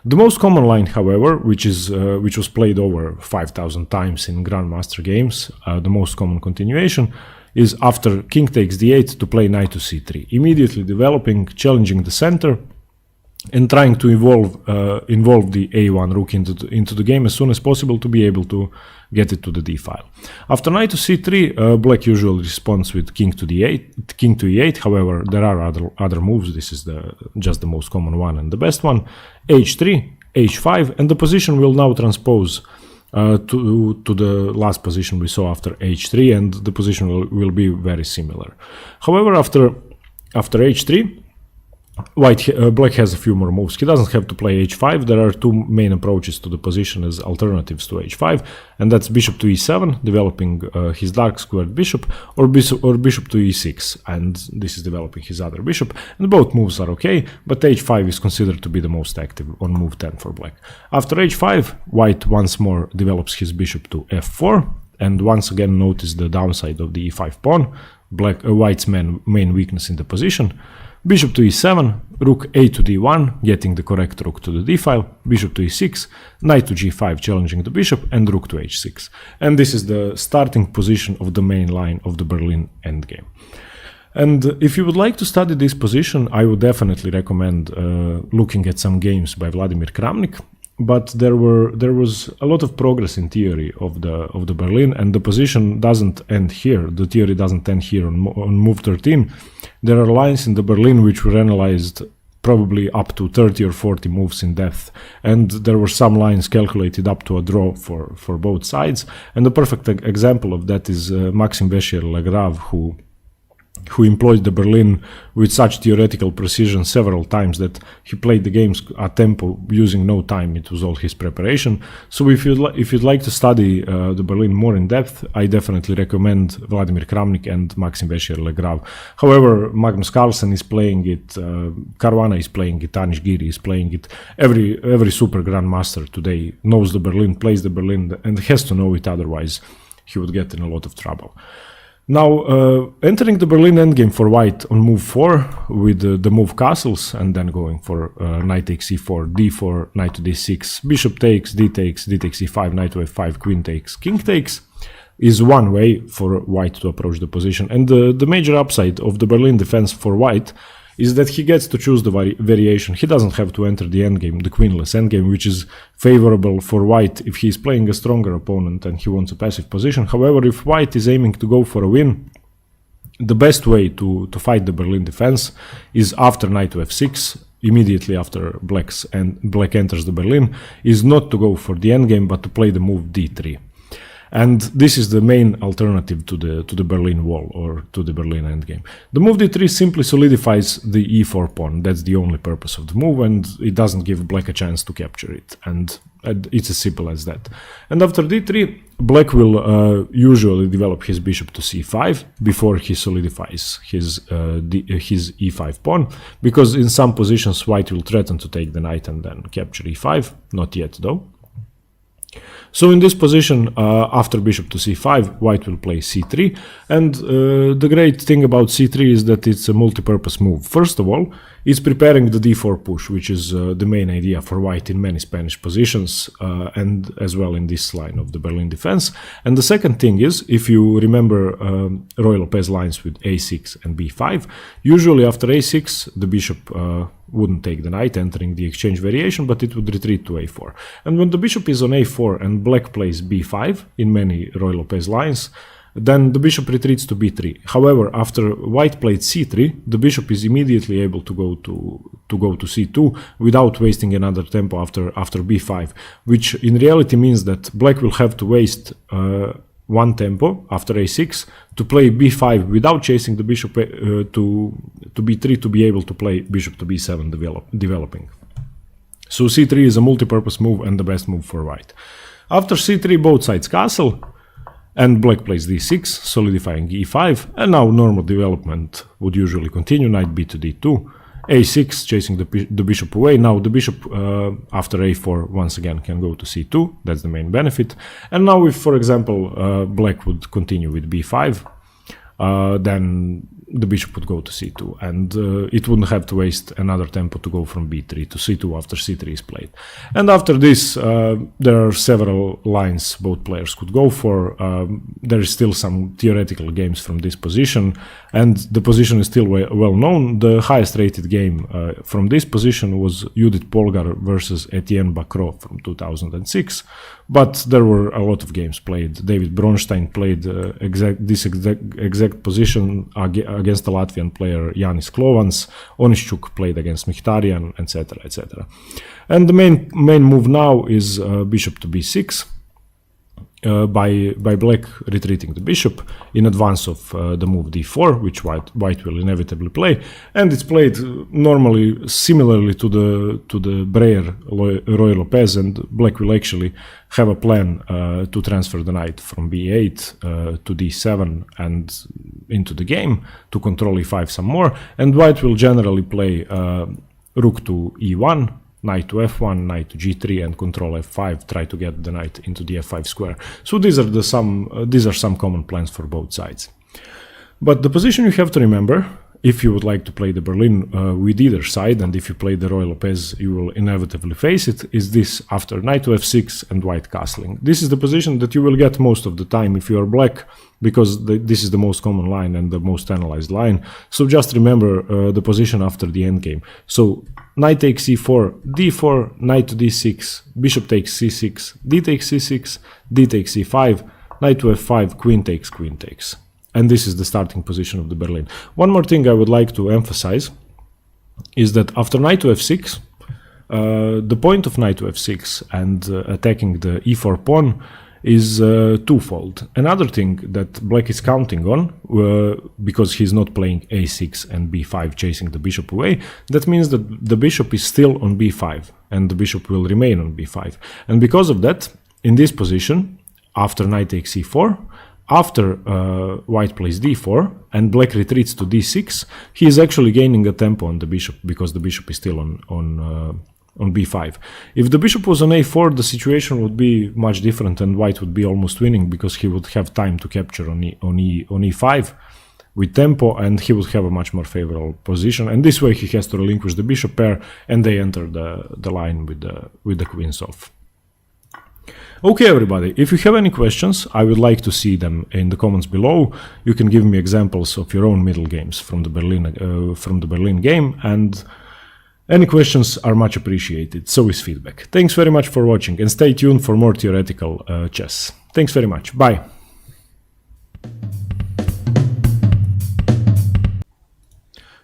The most common line, however, which was played over 5,000 times in Grandmaster games, the most common continuation, is after king takes d8 to play knight to c3, immediately developing, challenging the center, and trying to involve the a1 rook into the game as soon as possible to be able to get it to the d file. After knight to c3, black usually responds with king to d8, king to e8. However, there are other moves. This is just the most common one and the best one. h3, h5, and the position will now transpose to the last position we saw after h3, and the position will be very similar. However, after h3, black has a few more moves. He doesn't have to play h5. There are two main approaches to the position as alternatives to h5, and that's bishop to e7, developing his dark squared bishop, or bishop to e6, and this is developing his other bishop. And both moves are okay, but h5 is considered to be the most active on move 10 for black. After h5, white once more develops his bishop to f4, and once again notice the downside of the e5 pawn, white's main weakness in the position. Bishop to e7, rook a to d1, getting the correct rook to the d file, bishop to e6, knight to g5, challenging the bishop, and rook to h6. And this is the starting position of the main line of the Berlin endgame. And if you would like to study this position, I would definitely recommend looking at some games by Vladimir Kramnik. But there was a lot of progress in theory of the Berlin, and the position doesn't end here. The theory doesn't end here on move 13. There are lines in the Berlin which were analyzed probably up to 30 or 40 moves in depth, and there were some lines calculated up to a draw for both sides. And the perfect example of that is Maxime Vachier-Lagrave, who employed the Berlin with such theoretical precision several times that he played the games at tempo using no time. It was all his preparation. So if you'd like to study the Berlin more in depth, I definitely recommend Vladimir Kramnik and Maxime Vachier-Lagrave. However, Magnus Carlsen is playing it, Caruana is playing it, Anish Giri is playing it. Every super grandmaster today knows the Berlin, plays the Berlin, and has to know it, otherwise he would get in a lot of trouble. Now, entering the Berlin endgame for white on move 4 with the move castles, and then going for knight takes e4, d4, knight to d6, bishop takes, d takes e5, knight to f5, queen takes, king takes, is one way for white to approach the position. And the major upside of the Berlin defense for white is that he gets to choose the variation. He doesn't have to enter the endgame, the queenless endgame, which is favorable for white if he's playing a stronger opponent and he wants a passive position. However, if white is aiming to go for a win, the best way to fight the Berlin defense is after knight to f6, immediately after black enters the Berlin, is not to go for the endgame but to play the move d3. And this is the main alternative to the Berlin wall, or to the Berlin endgame. The move d3 simply solidifies the e4 pawn. That's the only purpose of the move, and it doesn't give black a chance to capture it. And it's as simple as that. And after d3, black will usually develop his bishop to c5 before he solidifies his e5 pawn, because in some positions white will threaten to take the knight and then capture e5. Not yet, though. So in this position, after bishop to c5, white will play c3, and the great thing about c3 is that it's a multi-purpose move. First of all, it's preparing the d4 push, which is the main idea for white in many Spanish positions, and as well in this line of the Berlin defense. And the second thing is, if you remember Ruy Lopez lines with a6 and b5, usually after a6, the bishop wouldn't take the knight entering the exchange variation, but it would retreat to a4. And when the bishop is on a4 and black plays b5 in many Ruy Lopez lines, then the bishop retreats to b3. However, after white played c3, the bishop is immediately able to go to c2 without wasting another tempo after b5, which in reality means that black will have to waste one tempo after a6 to play b5 without chasing the bishop to b3 to be able to play bishop to b7 developing. So c3 is a multi-purpose move and the best move for white. After c3, both sides castle, and black plays d6, solidifying e5, and now normal development would usually continue, knight b to d2, a6, chasing the bishop away. Now the bishop after a4 once again can go to c2, that's the main benefit. And now if, for example, black would continue with b5, then the bishop would go to c2, and it wouldn't have to waste another tempo to go from b3 to c2 after c3 is played. And after this, there are several lines both players could go for. There is still some theoretical games from this position, and the position is still well known. The highest rated game from this position was Judith Polgar versus Etienne Bacrot from 2006, but there were a lot of games played. David Bronstein played this exact position against the Latvian player Janis Klovans. Onischuk played against Mkhitaryan, etc., etc. And the main move now is bishop to b6, by black retreating the bishop in advance of the move d4, which white will inevitably play, and it's played normally similarly to the Breyer Ruy Lopez, and black will actually have a plan to transfer the knight from b8 to d7 and into the game to control e5 some more, and white will generally play rook to e1, knight to f1, knight to g3, and control f5, try to get the knight into the f5 square. So these are some common plans for both sides. But the position you have to remember, if you would like to play the Berlin with either side, and if you play the Ruy Lopez, you will inevitably face it, is this after knight to f6 and white castling. This is the position that you will get most of the time if you are black, because this is the most common line and the most analyzed line. So just remember the position after the endgame. So knight takes c4, d4, knight to d6, bishop takes c6, d takes c6, d takes c5, knight to f5, queen takes, queen takes. And this is the starting position of the Berlin. One more thing I would like to emphasize is that after knight to f6, the point of knight to f6 and attacking the e4 pawn is twofold. Another thing that black is counting on, because he's not playing a6 and b5 chasing the bishop away, that means that the bishop is still on b5 and the bishop will remain on b5. And because of that, in this position, after knight takes e4, after white plays d4 and black retreats to d6, he is actually gaining a tempo on the bishop because the bishop is still on b5. If the bishop was on a4, the situation would be much different and white would be almost winning because he would have time to capture on e5 with tempo, and he would have a much more favorable position. And this way he has to relinquish the bishop pair, and they enter the line with the queens off. Okay, everybody, if you have any questions, I would like to see them in the comments below. You can give me examples of your own middle games from the Berlin game, and any questions are much appreciated. So is feedback. Thanks very much for watching, and stay tuned for more theoretical chess. Thanks very much. Bye.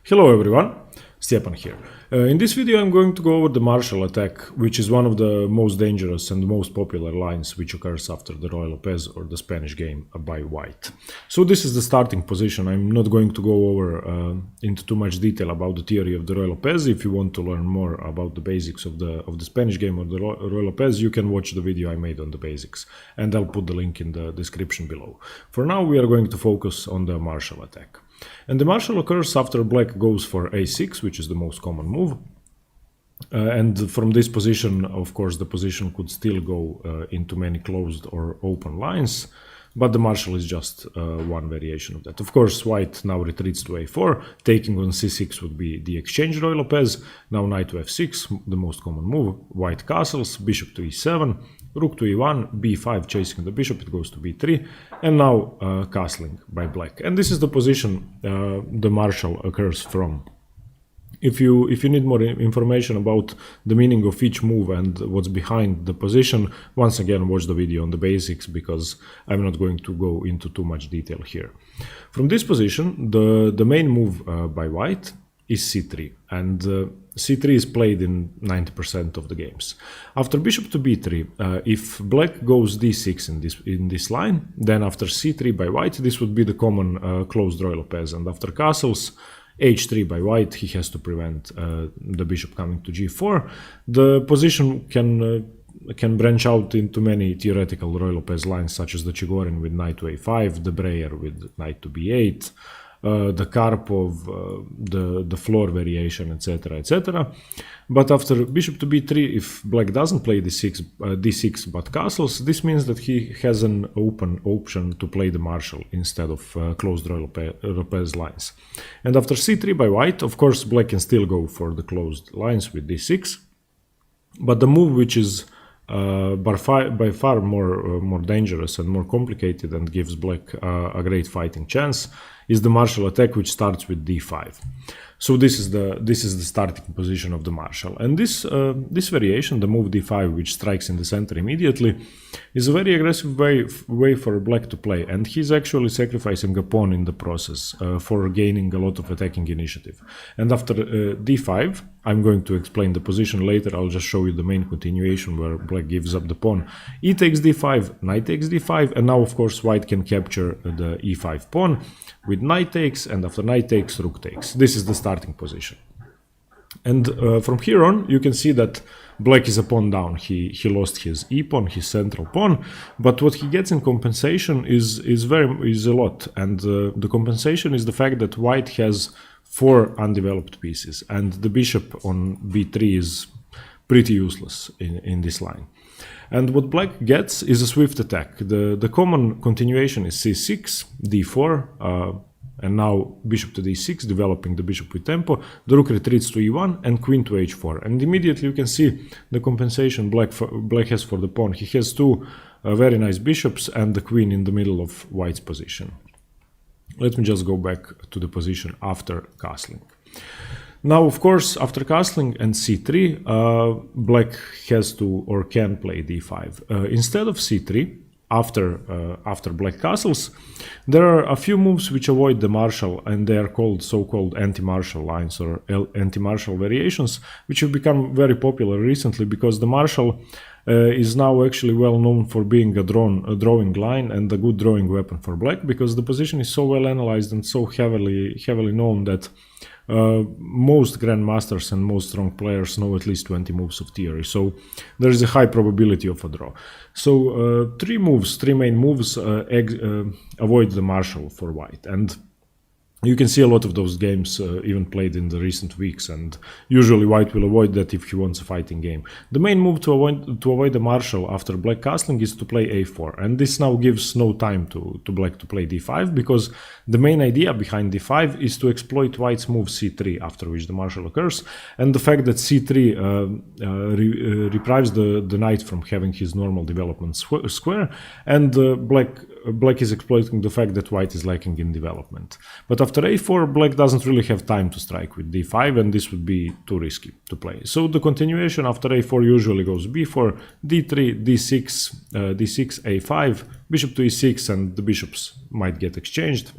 Hello everyone, Stjepan here. In this video I'm going to go over the Marshall attack, which is one of the most dangerous and most popular lines which occurs after the Ruy Lopez or the Spanish game by white. So this is the starting position. I'm not going to go over into too much detail about the theory of the Ruy Lopez. If you want to learn more about the basics of the Spanish game or the Ruy Lopez, you can watch the video I made on the basics, and I'll put the link in the description below. For now we are going to focus on the Marshall attack. And the Marshall occurs after black goes for a6, which is the most common move. And from this position, of course, the position could still go into many closed or open lines, but the Marshall is just one variation of that. Of course, white now retreats to a4, taking on c6 would be the exchange Ruy Lopez. Now knight to f6, the most common move, white castles, bishop to e7, rook to e1, b5 chasing the bishop, it goes to b3, and now castling by black. And this is the position the Marshall occurs from. If you need more information about the meaning of each move and what's behind the position, once again watch the video on the basics, because I'm not going to go into too much detail here. From this position, the main move by white is c3, and c3 is played in 90% of the games. After bishop to b3, if black goes d6 in this line, then after c3 by white, this would be the common closed Ruy Lopez, and after castles, h3 by white, he has to prevent the bishop coming to g4. The position can can branch out into many theoretical Ruy Lopez lines, such as the Chigorin with knight to a5, the Breyer with knight to b8, the Karpov, the floor variation, etc., etc. But after bishop to b3, if black doesn't play d6 but castles, this means that he has an open option to play the marshal instead of closed Ruy Lopez lines. And after c3 by white, of course, black can still go for the closed lines with d6. But the move which is by far more dangerous and more complicated and gives black a great fighting chance is the marshal attack, which starts with d5. So this is the starting position of the marshal, and this variation, the move d5, which strikes in the center immediately, is a very aggressive way for black to play, and he's actually sacrificing a pawn in the process for gaining a lot of attacking initiative. And after d5, I'm going to explain the position later. I'll just show you the main continuation where black gives up the pawn. E takes d5, knight takes d5, and now of course white can capture the e5 pawn with knight takes, and after knight takes, rook takes. This is the starting position. And from here on, you can see that black is a pawn down. He lost his e-pawn, his central pawn, but what he gets in compensation is a lot. And the compensation is the fact that white has 4 undeveloped pieces, and the bishop on b3 is pretty useless in this line. And what black gets is a swift attack. The common continuation is c6, d4, and now bishop to d6, developing the bishop with tempo. The rook retreats to e1 and queen to h4. And immediately you can see the compensation black has for the pawn. He has 2 very nice bishops and the queen in the middle of white's position. Let me just go back to the position after castling. Now, of course, after castling and c3, black has to or can play d5. Instead of c3, after black castles, there are a few moves which avoid the marshal, and they are called so-called anti-marshal lines or anti-marshal variations, which have become very popular recently because the marshal is now actually well known for being a drawing line and a good drawing weapon for black, because the position is so well analyzed and so heavily known that most grandmasters and most strong players know at least 20 moves of theory, so there is a high probability of a draw. So 3 main moves avoid the marshal for white, and you can see a lot of those games even played in the recent weeks, and usually white will avoid that if he wants a fighting game. The main move to avoid the marshal after black castling is to play a4, and this now gives no time to black to play d5, because the main idea behind d5 is to exploit white's move c3, after which the marshal occurs, and the fact that c3 reprives the knight from having his normal development square, and black is exploiting the fact that white is lacking in development. But after a4, black doesn't really have time to strike with d5, and this would be too risky to play. So the continuation after a4 usually goes b4, d3, d6, d6, a5, bishop to e6, and the bishops might get exchanged.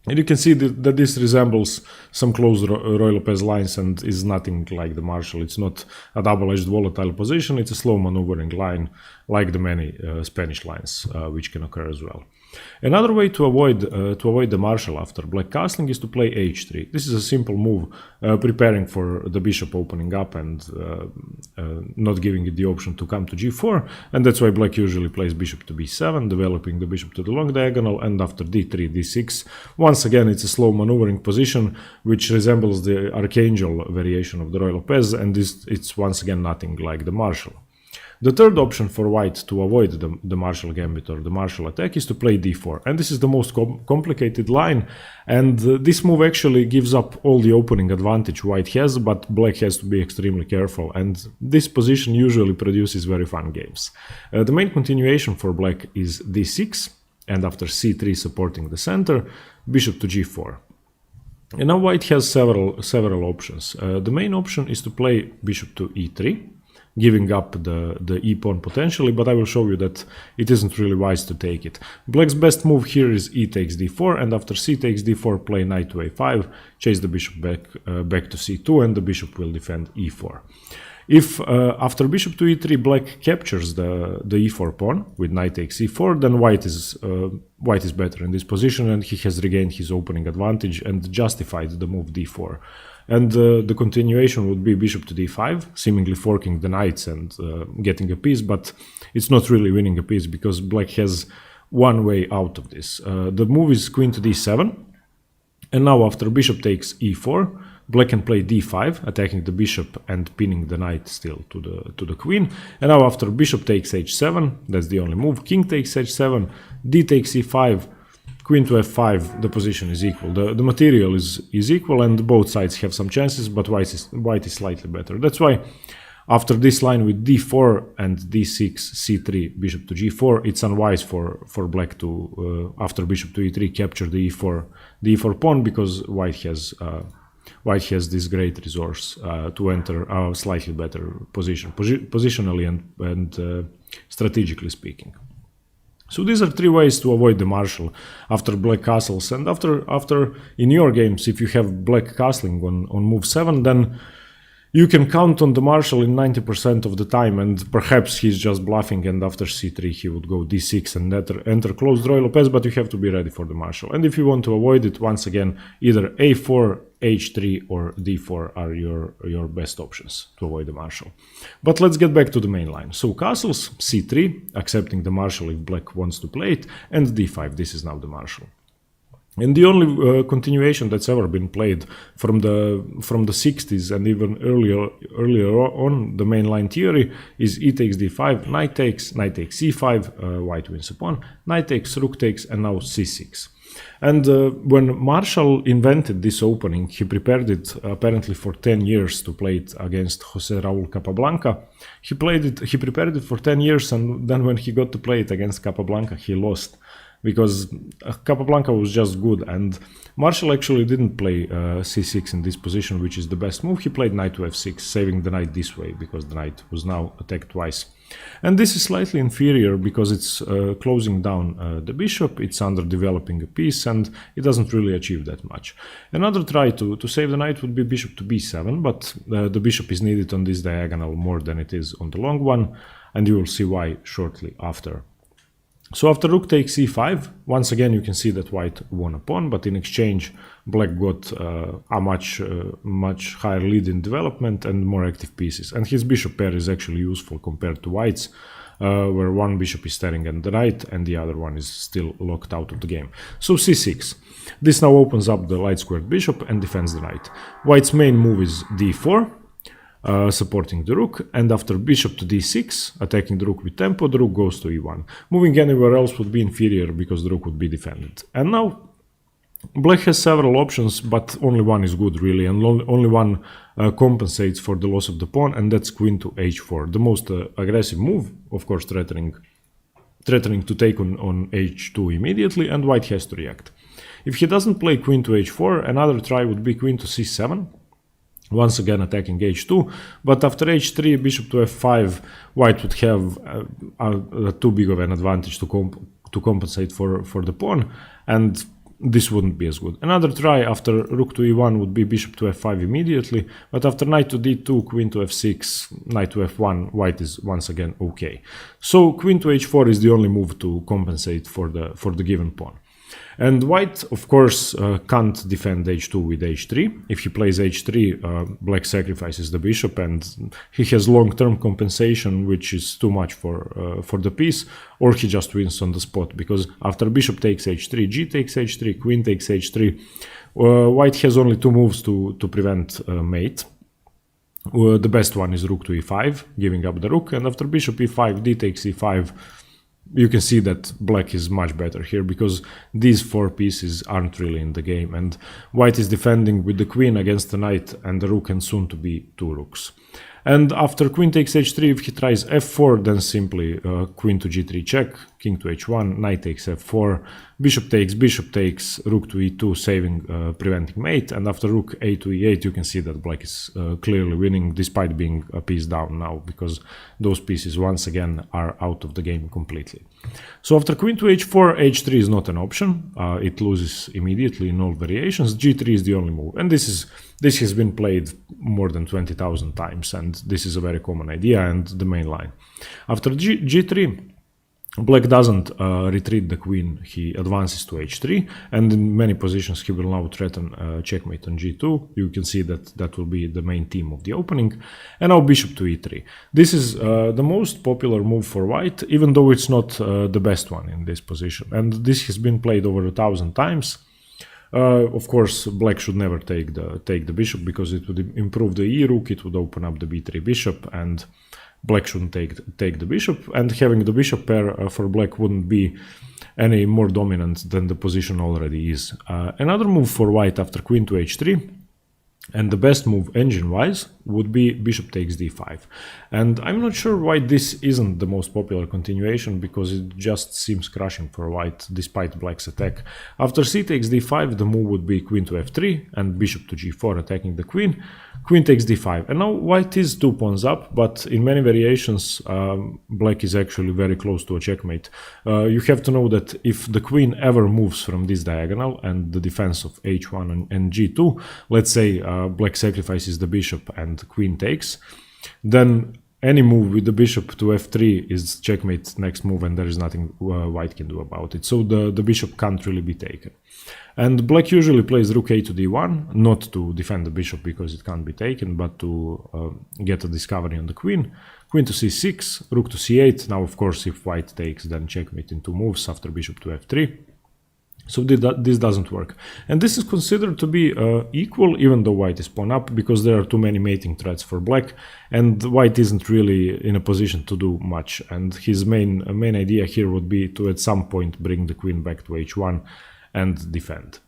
And you can see that this resembles some close Ruy Lopez lines and is nothing like the marshal. It's not a double-edged volatile position, it's a slow maneuvering line like the many Spanish lines which can occur as well. Another way to avoid the marshal after black castling is to play h3. This is a simple move, preparing for the bishop opening up and not giving it the option to come to g4, and that's why black usually plays bishop to b7, developing the bishop to the long diagonal, and after d3, d6. Once again, it's a slow maneuvering position which resembles the archangel variation of the Ruy Lopez, and it's once again nothing like the marshal. The third option for white to avoid the marshal gambit or the marshal attack is to play d4, and this is the most complicated line, and this move actually gives up all the opening advantage white has, but black has to be extremely careful, and this position usually produces very fun games. The main continuation for black is d6, and after c3 supporting the center, bishop to g4. And now white has several options. The main option is to play bishop to e3, giving up the e-pawn potentially, but I will show you that it isn't really wise to take it. Black's best move here is e takes d4, and after c takes d4, play knight to a5, chase the bishop back to c2, and the bishop will defend e4. If after bishop to e3 black captures the e4 pawn with knight takes e4, then white is better in this position, and he has regained his opening advantage and justified the move d4. And the continuation would be bishop to d5, seemingly forking the knights and getting a piece, but it's not really winning a piece because black has one way out of this. The move is queen to d7, and now after bishop takes e4, black can play d5, attacking the bishop and pinning the knight still to the queen. And now after bishop takes h7, that's the only move, king takes h7, d takes e5, queen to f5, the position is equal. The material is equal and both sides have some chances, but white is slightly better. That's why after this line with d4 and d6, c3, bishop to g4, it's unwise for black to, after bishop to e3, capture the e4 pawn, because white has this great resource to enter a slightly better position, positionally and strategically speaking. So these are three ways to avoid the marshal after black castles. And after in your games, if you have black castling on move 7, then you can count on the marshal in 90% of the time, and perhaps he's just bluffing, and after c3 he would go d6 and enter closed Ruy Lopez, but you have to be ready for the marshal. And if you want to avoid it, once again, either a4, h3 or d4 are your best options to avoid the marshal. But let's get back to the main line. So castles, c3, accepting the marshal if black wants to play it, and d5, this is now the marshal. And the only continuation that's ever been played from the 60s and even earlier on, the mainline theory, is e takes d5, knight takes c5, white wins a pawn, knight takes, rook takes, and now c6. And when Marshall invented this opening, he prepared it apparently for 10 years to play it against Jose Raul Capablanca. He prepared it for 10 years, and then when he got to play it against Capablanca, he lost, because Capablanca was just good, and Marshall actually didn't play c6 in this position, which is the best move. He played knight to f6, saving the knight this way, because the knight was now attacked twice. And this is slightly inferior because it's closing down the bishop, it's underdeveloping a piece, and it doesn't really achieve that much. Another try to save the knight would be bishop to b7, but the bishop is needed on this diagonal more than it is on the long one, and you will see why shortly after. So after rook takes e5, once again you can see that white won a pawn, but in exchange black got a much higher lead in development and more active pieces. And his bishop pair is actually useful compared to white's, where one bishop is staring at the right and the other one is still locked out of the game. So c6. This now opens up the light squared bishop and defends the knight. White's main move is d4. Supporting the rook, and after bishop to d6, attacking the rook with tempo, the rook goes to e1. Moving anywhere else would be inferior because the rook would be defended. And now black has several options, but only one is good really, and only one compensates for the loss of the pawn, and that's queen to h4. The most aggressive move, of course, threatening to take on h2 immediately, and white has to react. If he doesn't play queen to h4, another try would be queen to c7. Once again attacking h2, but after h3, bishop to f5, white would have too big of an advantage to compensate for the pawn, and this wouldn't be as good. Another try after rook to e1 would be bishop to f5 immediately, but after knight to d2, queen to f6, knight to f1, white is once again okay. So queen to h4 is the only move to compensate for the given pawn. And white, of course, can't defend h2 with h3. If he plays h3, black sacrifices the bishop, and he has long-term compensation, which is too much for the piece, or he just wins on the spot, because after bishop takes h3, g takes h3, queen takes h3, white has only two moves to prevent mate. The best one is rook to e5, giving up the rook, and after bishop e5, d takes e5, you can see that black is much better here, because these four pieces aren't really in the game, and white is defending with the queen against the knight and the rook, and soon to be two rooks. And after queen takes h3, if he tries f4, then simply queen to g3 check, king to h1, knight takes f4, bishop takes, rook to e2, saving, preventing mate, and after rook a to e8, you can see that black is clearly winning despite being a piece down now, because those pieces once again are out of the game completely. So after queen to h4, h3 is not an option, it loses immediately in all variations, g3 is the only move, and this has been played more than 20,000 times, and this is a very common idea and the main line. After g3, black doesn't retreat the queen, he advances to h3, and in many positions he will now threaten checkmate on g2. You can see that that will be the main theme of the opening. And now bishop to e3. This is the most popular move for white, even though it's not the best one in this position. And this has been played over 1,000 times. Of course, black should never take the bishop, because it would improve the e-rook, it would open up the b3 bishop, and black shouldn't take the bishop, and having the bishop pair for black wouldn't be any more dominant than the position already is. Another move for white after queen to h3, and the best move engine-wise, would be bishop takes d5. And I'm not sure why this isn't the most popular continuation, because it just seems crushing for white despite black's attack. After c takes d5, the move would be queen to f3 and bishop to g4 attacking the queen. Queen takes d5, and now white is 2 pawns up, but in many variations black is actually very close to a checkmate. You have to know that if the queen ever moves from this diagonal and the defense of h1 and g2, let's say black sacrifices the bishop and queen takes, then any move with the bishop to f3 is checkmate next move, and there is nothing white can do about it. So the bishop can't really be taken. And black usually plays rook a to d1, not to defend the bishop because it can't be taken, but to get a discovery on the queen. Queen to c6, rook to c8. Now, of course, if white takes, then checkmate in 2 moves after bishop to f3. So this doesn't work. And this is considered to be equal, even though white is pawn up, because there are too many mating threats for black, and white isn't really in a position to do much. And his main idea here would be to at some point bring the queen back to h1 and defend.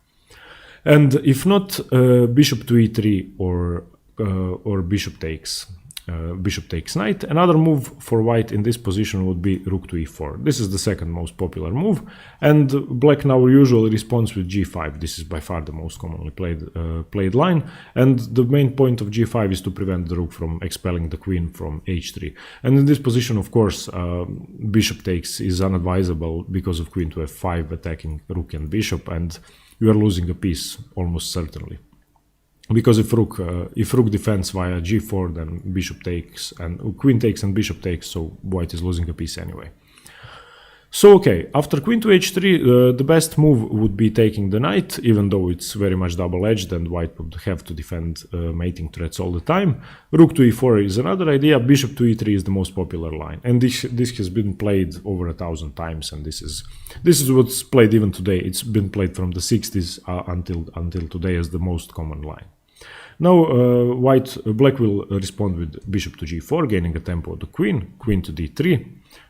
And if not, bishop to e3 or bishop takes knight. Another move for white in this position would be rook to e4. This is the second most popular move, and black now usually responds with g5. This is by far the most commonly played line, and the main point of g5 is to prevent the rook from expelling the queen from h3. And in this position, of course, bishop takes is unadvisable because of queen to f5 attacking rook and bishop, and you are losing a piece almost certainly. Because if rook defends via g4, then bishop takes and queen takes and bishop takes, so white is losing a piece anyway. So okay, after queen to h3, the best move would be taking the knight, even though it's very much double-edged and white would have to defend mating threats all the time. Rook to e4 is another idea. Bishop to e3 is the most popular line, and this has been played over 1,000 times, and this is what's played even today. It's been played from the 60s until today as the most common line. Now black will respond with bishop to g4, gaining a tempo of the queen, queen to d3,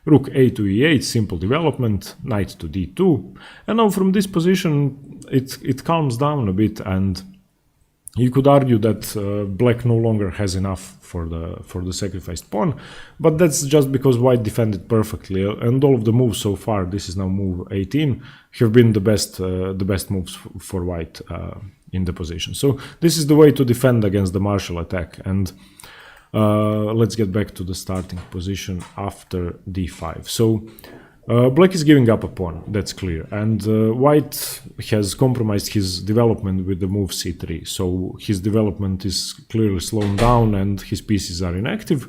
rook a to e8, simple development, knight to d2, and now from this position it calms down a bit, and you could argue that black no longer has enough for the sacrificed pawn, but that's just because white defended perfectly, and all of the moves so far, this is now move 18, have been the best moves for white in the position. So this is the way to defend against the martial attack, and let's get back to the starting position after d5. So black is giving up a pawn, that's clear, and white has compromised his development with the move c3, so his development is clearly slowing down and his pieces are inactive,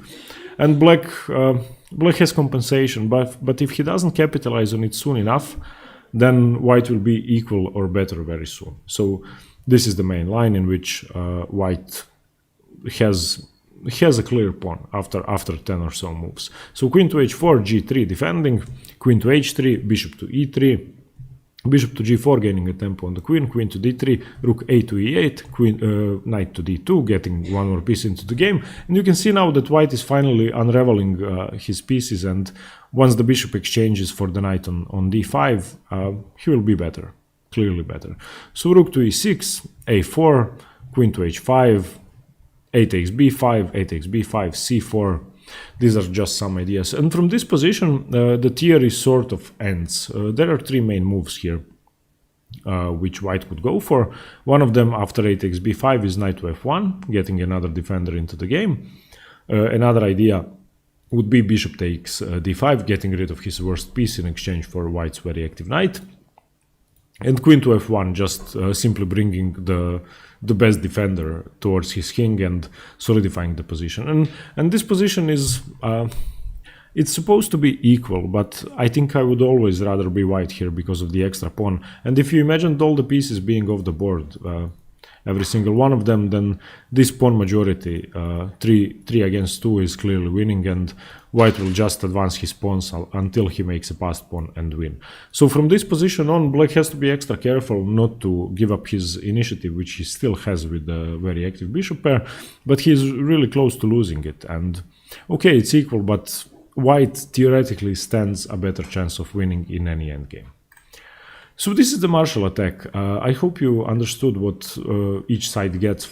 and black has compensation, but if he doesn't capitalize on it soon enough, then white will be equal or better very soon. So this is the main line in which white has a clear pawn after 10 or so moves. So queen to h4, g3 defending, queen to h3, bishop to e3, bishop to g4 gaining a tempo on the queen, queen to d3, rook a to e8, knight to d2, getting one more piece into the game. And you can see now that white is finally unraveling his pieces, and once the bishop exchanges for the knight on d5, he will be better, clearly better. So rook to e6, a4, queen to h5, a takes b5, a takes b5, c4, these are just some ideas. And from this position, the theory sort of ends. There are three main moves here, which white could go for. One of them, after a takes b5, is knight to f1, getting another defender into the game. Another idea would be bishop takes d5, getting rid of his worst piece in exchange for white's very active knight. And queen to f1, just simply bringing the best defender towards his king and solidifying the position. And this position is, it's supposed to be equal, but I think I would always rather be white here because of the extra pawn. And if you imagined all the pieces being off the board, every single one of them, then this pawn majority, 3 against 2, is clearly winning, and white will just advance his pawns until he makes a passed pawn and win. So from this position on, black has to be extra careful not to give up his initiative, which he still has with the very active bishop pair, but he's really close to losing it. And okay, it's equal, but white theoretically stands a better chance of winning in any endgame. So this is the Marshall attack. I hope you understood what each side gets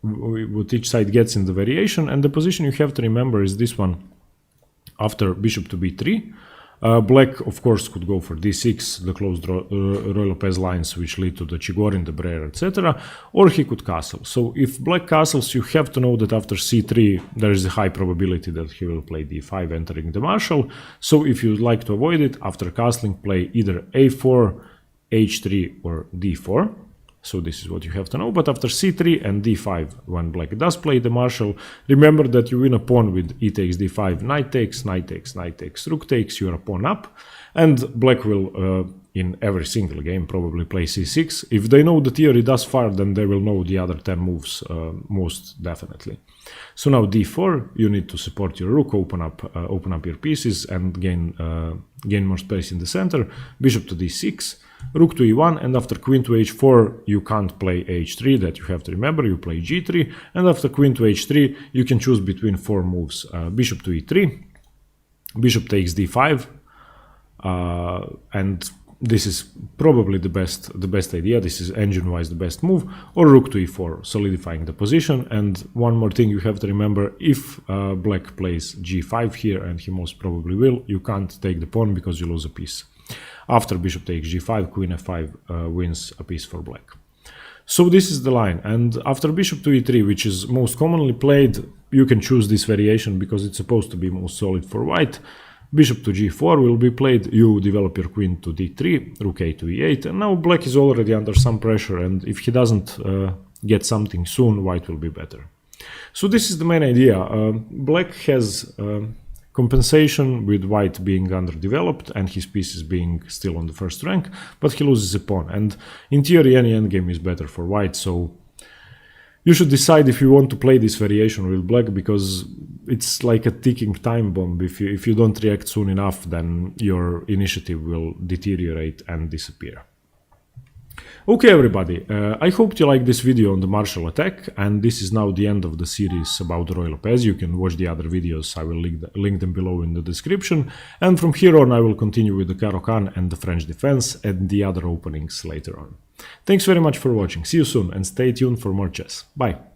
what each side gets in the variation, and the position you have to remember is this one after bishop to b3. Black, of course, could go for d6, the closed Ruy Lopez lines which lead to the Chigorin, the Breyer, etc. Or he could castle. So if black castles, you have to know that after c3 there is a high probability that he will play d5 entering the Marshall. So if you'd like to avoid it, after castling, play either a4, h3 or d4. So this is what you have to know. But after c3 and d5, when black does play the Marshall, remember that you win a pawn with e takes d5, knight takes, knight takes, knight takes, rook takes, you're a pawn up. And black will, in every single game, probably play c6. If they know the theory thus far, then they will know the other 10 moves most definitely. So now d4, you need to support your rook, open up your pieces and gain more space in the center. Bishop to d6. Rook to e1, and after queen to h4 you can't play h3, that you have to remember, you play g3, and after queen to h3 you can choose between 4 moves. Bishop to e3, bishop takes d5, and this is probably the best idea, this is engine-wise the best move, or rook to e4, solidifying the position. And one more thing you have to remember, if black plays g5 here, and he most probably will, you can't take the pawn because you lose a piece. After bishop takes g5, queen f5 wins a piece for black. So this is the line, and after bishop to e3, which is most commonly played, you can choose this variation because it's supposed to be most solid for white. Bishop to g4 will be played, you develop your queen to d3, rook a to e8, and now black is already under some pressure, and if he doesn't get something soon, white will be better. So this is the main idea. Black has compensation with white being underdeveloped and his pieces being still on the first rank, but he loses a pawn. And in theory, any endgame is better for white, so you should decide if you want to play this variation with black, because it's like a ticking time bomb. If you don't react soon enough, then your initiative will deteriorate and disappear. Okay, everybody, I hope you liked this video on the Marshall attack, and this is now the end of the series about Ruy Lopez. You can watch the other videos, I will link them below in the description, and from here on I will continue with the Caro-Kann and the French defense and the other openings later on. Thanks very much for watching, see you soon, and stay tuned for more chess. Bye!